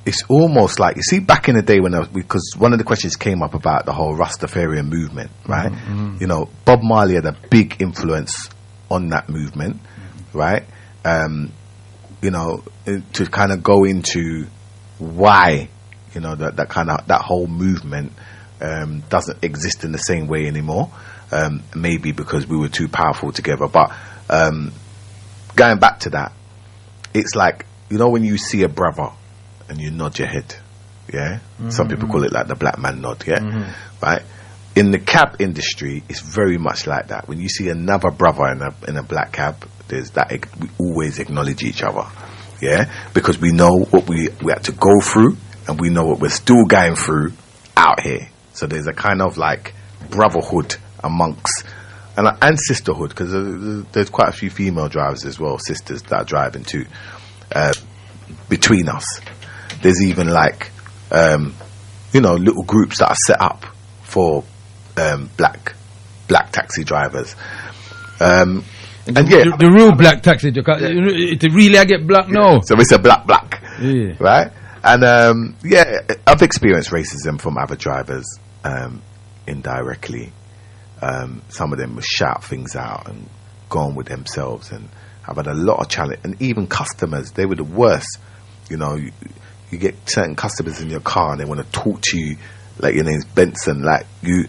it's almost like, you see, back in the day because one of the questions came up about the whole Rastafarian movement, right? Mm-hmm. You know, Bob Marley had a big influence on that movement, right? You know, to kind of go into why, you know, that whole movement doesn't exist in the same way anymore. Maybe because we were too powerful together. But going back to that, it's like, you know, when you see a brother and you nod your head, yeah? Mm-hmm. Some people call it like the black man nod, yeah? Mm-hmm. Right? In the cab industry, it's very much like that. When you see another brother in a black cab, there's that, we always acknowledge each other, yeah? Because we know what we had to go through, and we know what we're still going through out here. So there's a kind of like brotherhood amongst, and sisterhood, because there's quite a few female drivers as well, sisters that are driving too, between us. There's even like, you know, little groups that are set up for black taxi drivers. And yeah, the real black taxi driver. It really I get black now. So it's a black, yeah. Right? And yeah, I've experienced racism from other drivers indirectly. Some of them will shout things out and go on with themselves, and I've had a lot of challenge. And even customers, they were the worst. You know, you get certain customers in your car and they want to talk to you like your name's Benson, like you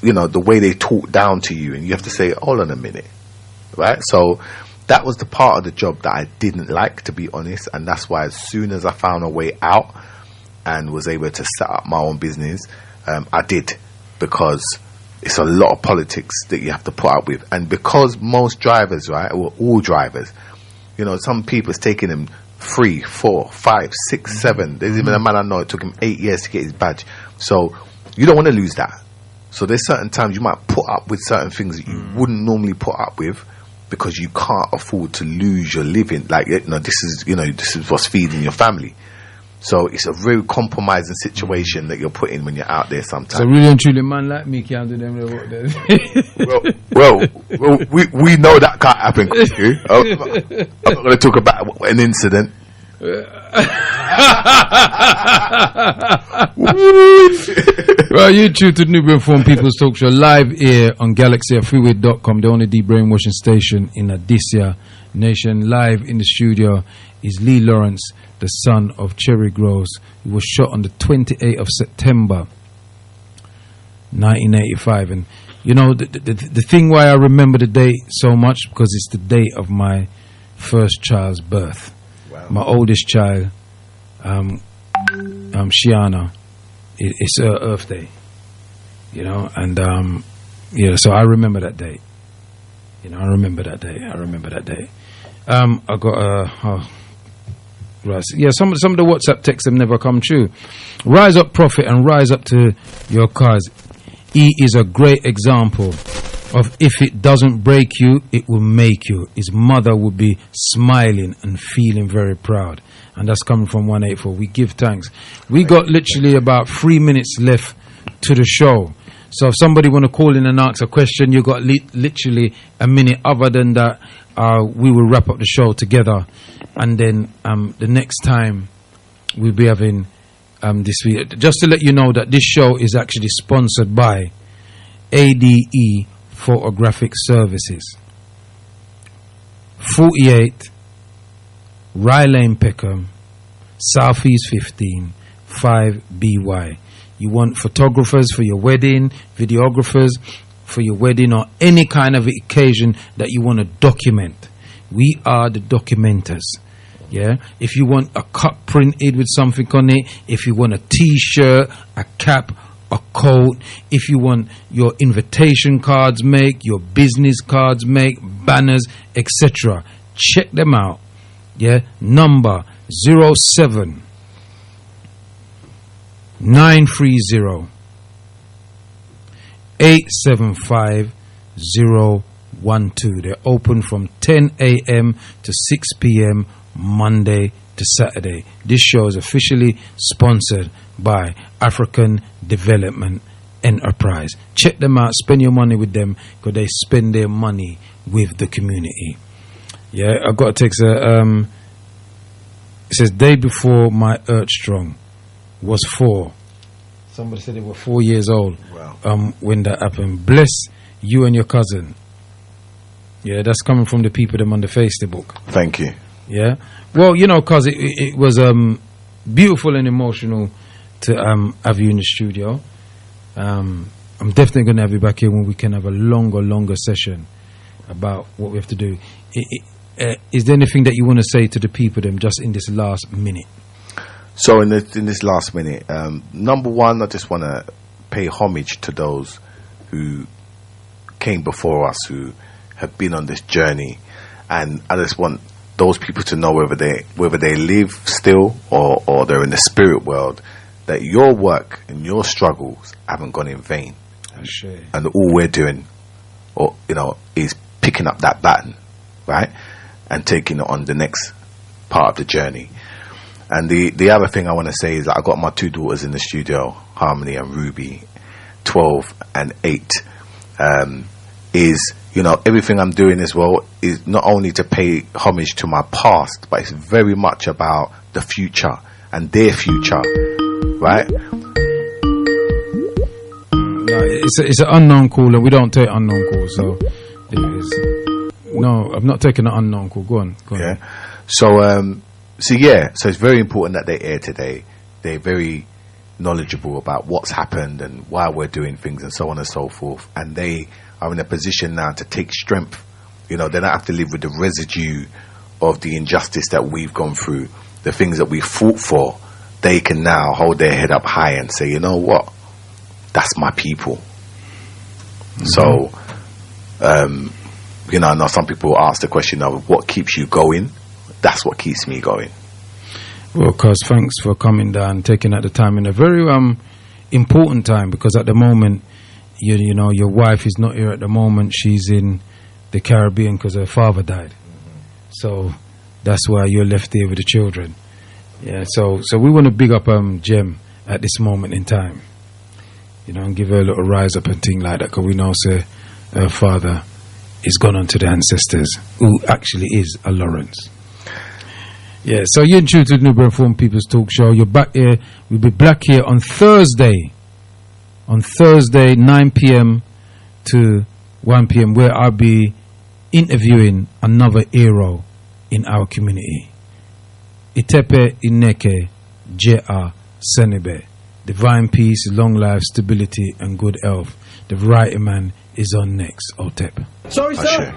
know, the way they talk down to you, and you have to say, hold on a minute, right? So that was the part of the job that I didn't like, to be honest, and that's why as soon as I found a way out and was able to set up my own business, I did, because it's a lot of politics that you have to put up with. And because most drivers, right, or all drivers, you know, some people it's taking them 3, 4, 5, 6, 7. There's even a man I know, it took him 8 years to get his badge. So you don't want to lose that. So there's certain times you might put up with certain things that you wouldn't normally put up with, because you can't afford to lose your living. Like, you know, this is what's feeding your family. So it's a very compromising situation that you're put in when you're out there sometimes. So really and truly, man like me can't do them work there. well, we know that can't happen, Kwaku. I'm not going to talk about an incident. Well, you tuned to Nubian Informed People's Talk Show live here on GalaxyFreeway.com, the only de-brainwashing station in Adisia Nation. Live in the studio is Lee Lawrence, the son of Cherry Groves, who was shot on the 28th of September 1985. And you know, the thing why I remember the date so much, because it's the date of my first child's birth. Wow. My oldest child, Shiana, it's her Earth Day, you know, and yeah, so I remember that date. You know, I remember that day. I got right. Yeah, some of the WhatsApp texts have never come true. Rise up, Prophet, and rise up to your cause. He is a great example of if it doesn't break you, it will make you. His mother would be smiling and feeling very proud. And that's coming from 184. We give thanks. We got literally about 3 minutes left to the show. So if somebody want to call in and ask a question, you got literally a minute. Other than that, we will wrap up the show together. And then the next time we'll be having this week. Just to let you know that this show is actually sponsored by ADE Photographic Services. 48 Rye Lane, Peckham, Southeast 15, 5BY. You want photographers for your wedding, videographers for your wedding, or any kind of occasion that you want to document. We are the documenters. Yeah. If you want a cup printed with something on it, if you want a T-shirt, a cap, a coat, if you want your invitation cards made, your business cards made, banners, etc., check them out. Yeah. Number 07 930 875 012. They're open from 10 a.m. to 6 p.m. Monday to Saturday. This show is officially sponsored by African Development Enterprise. Check them out, spend your money with them, because they spend their money with the community. Yeah, I got a text. It says, day before my Earth Strong was 4. Somebody said they were 4 years old. Wow. When that happened. Bless you and your cousin. Yeah, that's coming from the people them on the Facebook. Thank you. Yeah. Well, you know, cause it was beautiful and emotional to have you in the studio. I'm definitely going to have you back here when we can have a longer session about what we have to do. Is there anything that you want to say to the people them just in this last minute? So in this last minute, number one, I just want to pay homage to those who came before us, who have been on this journey, and I just want those people to know, whether they live still or they're in the spirit world, that your work and your struggles haven't gone in vain. And all we're doing, is picking up that baton, right, and taking it on the next part of the journey. And the other thing I want to say is that I got my 2 daughters in the studio, Harmony and Ruby, 12 and 8. Everything I'm doing as well is not only to pay homage to my past, but it's very much about the future and their future, right? No, it's an unknown call, and we don't take unknown calls, so it is. No, I'm not taking an unknown call. Go on. Yeah. So it's very important that they're here today. They're very knowledgeable about what's happened and why we're doing things and so on and so forth. And they are in a position now to take strength. They don't have to live with the residue of the injustice that we've gone through, the things that we fought for. They can now hold their head up high and say, you know what? That's my people. Mm-hmm. So, I know some people ask the question of what keeps you going. That's what keeps me going. Well, cuz, thanks for coming down, taking out the time in a very important time, because at the moment, your wife is not here at the moment. She's in the Caribbean because her father died. Mm-hmm. So that's why you're left here with the children. Yeah. So we want to big up Jem at this moment in time. And give her a little rise up and thing like that, because we know her father is gone on to the ancestors, who actually is a Lawrence. Yeah, so you're in tune to the New Informed People's Talk Show. You're back here. We'll be back here on Thursday. On Thursday, 9 p.m. to 1 p.m., where I'll be interviewing another hero in our community. Itepe Ineke Jea Senebe. Divine peace, long life, stability, and good health. The right man is on next. Otep. Sorry, sir.